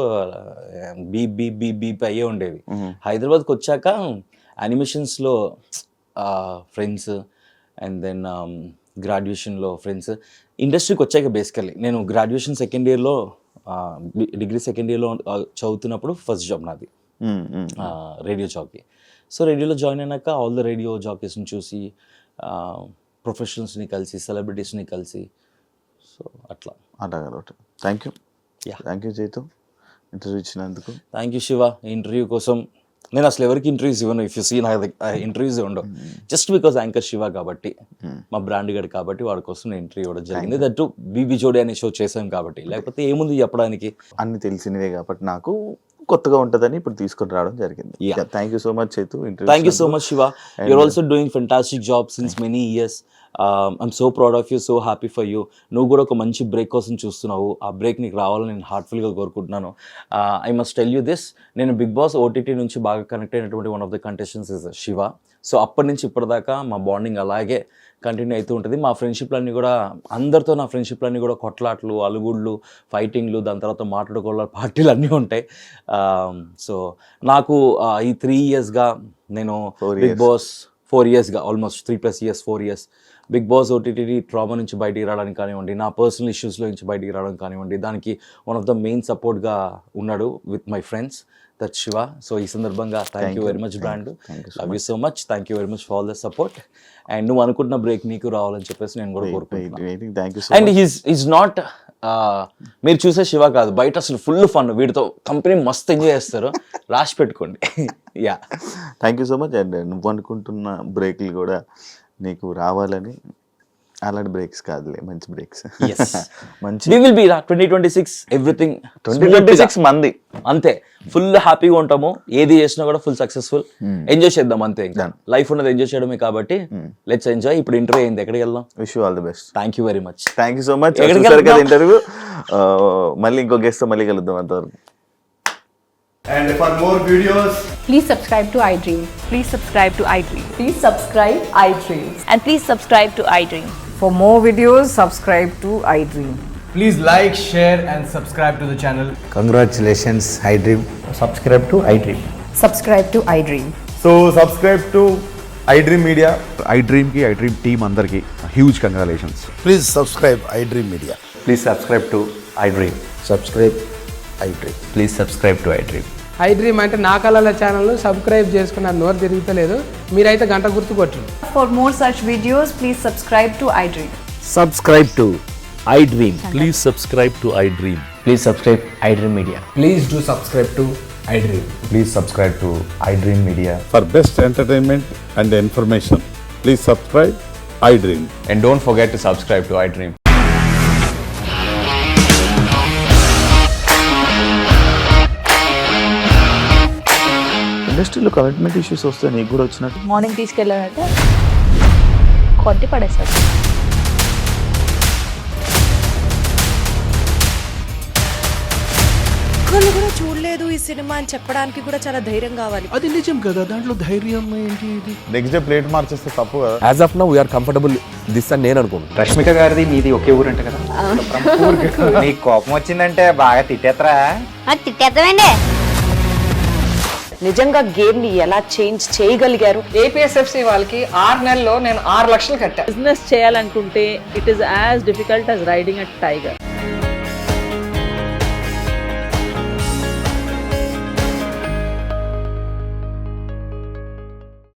బీప్ అయ్యే ఉండేవి. హైదరాబాద్కి వచ్చాక యానిమేషన్స్లో ఫ్రెండ్స్, అండ్ దెన్ గ్రాడ్యుయేషన్లో ఫ్రెండ్స్. ఇండస్ట్రీకి వచ్చాక బేసికల్లీ నేను గ్రాడ్యుయేషన్ సెకండ్ ఇయర్లో, డిగ్రీ సెకండ్ ఇయర్లో చదువుతున్నప్పుడు ఫస్ట్ జాబ్ నాది రేడియో జాకీ. సో రేడియోలో జాయిన్ అయినాక ఆల్ ద రేడియో జాకీస్ని చూసి, ప్రొఫెషనల్స్ని కలిసి, సెలబ్రిటీస్ని కలిసి, సో అట్లా. థ్యాంక్ యూ చైతు, ఇంటర్వ్యూ ఇచ్చినందుకు. Thank you Shiva. ఈ ఇంటర్వ్యూ కోసం నేను అసలు ఎవరికి ఇంటర్వ్యూస్ ఇవ్వను. ఇఫ్ యూ సీ నా ఇంటర్వ్యూస్ ఉండవు, జస్ట్ బికాస్ యాంకర్ శివ కాబట్టి, మా బ్రాండ్ గడ్ కాబట్టి వాడి కోసం నేను ఇంటర్వ్యూ ఇవ్వడం జరిగింది. దట్టు బీబీ జోడీ అనే షో చేశాం కాబట్టి, లేకపోతే ఏముంది చెప్పడానికి. అన్ని తెలిసినవే కాబట్టి నాకు కొత్తగా ఉంటుందని ఇప్పుడు తీసుకొని రావడం జరిగింది. Thank you so much Chaitu. Thank you so much Shiva. You're also doing fantastic job since many years. I'm so proud of you, so happy for you. నువ్వు కూడా ఒక మంచి బ్రేక్ కోసం చూస్తున్నావు. ఆ బ్రేక్ నీకు రావాలని నేను హార్ట్ఫుల్గా కోరుకుంటున్నాను. I must tell you this, నేను బిగ్ బాస్ ఓటీటీ నుంచి బాగా కనెక్ట్ అయినటువంటి one of the contestants is Shiva. So అప్పటి నుంచి ఇప్పటిదాకా మా బాండింగ్ అలాగే కంటిన్యూ అవుతూ ఉంటుంది. మా ఫ్రెండ్షిప్లన్నీ కూడా అందరితో నా ఫ్రెండ్షిప్లన్నీ కూడా కొట్లాట్లు, అలుగుళ్ళు, ఫైటింగ్లు, దాని తర్వాత మాట్లాడుకోవాలి పార్టీలు అన్నీ ఉంటాయి. సో నాకు ఈ 3 yearsగా నేను బిగ్ బాస్ 4 yearsగా almost 3+ years 4 years Bigg Boss OTT trauma నుంచి బయటికి రావడానికి కానివ్వండి, నా పర్సనల్ ఇష్యూస్లో నుంచి బయటికి రావడానికి కానివ్వండి, దానికి వన్ ఆఫ్ ద మెయిన్ సపోర్ట్గా ఉన్నాడు with my friends, that Shiva. So ఈ సందర్భంగా thank you very much brand, love you so much, thank you very much for all the support. And నువ్వు అనుకుంటున్న బ్రేక్ నీకు రావాలని చెప్పేసి నేను కూడా కోరుకుంటున్నాను. అండ్ ఈజ్ నాట్ మీరు చూసే శివ కాదు, బయట అసలు ఫుల్ ఫన్, వీటితో కంపెనీ మస్తు ఎంజాయ్ చేస్తారు, రాసి పెట్టుకోండి. Yeah, thank you so much. And నువ్వు అనుకుంటున్న బ్రేక్లు కూడా నీకు రావాలని. అలాంటి బ్రేక్స్ కాదులే, మంచి బ్రేక్స్. మంచి we will be 2026 ఎవ్రీథింగ్ 2026 మంది అంతే, ఫుల్ హ్యాపీగా ఉంటాము. ఏది చేసినా కూడా ఫుల్ సక్సెస్ఫుల్, ఎంజాయ్ చేద్దాం అంతే. ఇంకా లైఫ్ ఉన్నది ఎంజాయ్ చేయడమే కాబట్టి లెట్స్ ఎంజాయ్. ఇప్పుడు ఇంటర్వ్యూ అయింది, ఎక్కడికి వెళ్దాం? Wish you all the best. Thank you very much. Thank you so much. చూసారు కదా ఇంటర్వ్యూ, మళ్ళీ ఇంకో గెస్ట్ తో మళ్ళీ కలుద్దాం అంతవరకు. And for more videos, Please subscribe to iDream. Please subscribe to iDream. Please subscribe iDream. And please subscribe to iDream. For more videos, subscribe to iDream. please like, share and subscribe to the channel. Congratulations, iDream. Subscribe to iDream. Subscribe to iDream. So subscribe to iDream Media. iDream team andarki huge congratulations. Please subscribe iDream Media. Please subscribe to iDream. Subscribe iDream. Please subscribe to iDream. iDream అంటే నా కళల ఛానల్ను subscribe చేసుకున్న నోరు తిరుగుతలేదు, మీరైతే గంట గుర్తు కొట్టండి. For more such videos, please subscribe to iDream. Subscribe to iDream. Please subscribe to iDream. Please subscribe iDream Media. Please do subscribe to iDream. Please subscribe to iDream Media. For best entertainment and information, please subscribe iDream. And don't forget to subscribe to iDream. ఇండస్ట్రీలో commitment issues వస్తే నీకు కూడా వచ్చినట్టు? Morning తీసుకెళ్ళాలంటే కొట్టి పడేస్తారు. ఒక్కళ్ళు కూడా చూడలేదు ఈ సినిమా అని చెప్పడానికి కూడా చాలా ధైర్యం కావాలి. అది నిజం కదా, దాంట్లో ధైర్యం ఏంటి? ఇది నెక్స్ట్ డే ప్లేట్ మార్చేస్తే తప్పు కదా. As of now, we are comfortable this అని నేను అనుకుంటున్నాను. రష్మిక గారిది మీది ఒకే ఊరంట కదా. నీకు కోపం వచ్చిందంటే బాగా తిట్టేత్తరా? తిట్టేద్దామండి. నిజంగా గేమ్ ని ఎలా చేంజ్ చేయగలిగారు? ఏపీఎస్ఎఫ్సి వాళ్ళకి 6 నెలల్లో నేను 6 లక్షలు కట్టా. బిజినెస్ చేయాలనుకుంటే it is as difficult as riding a tiger.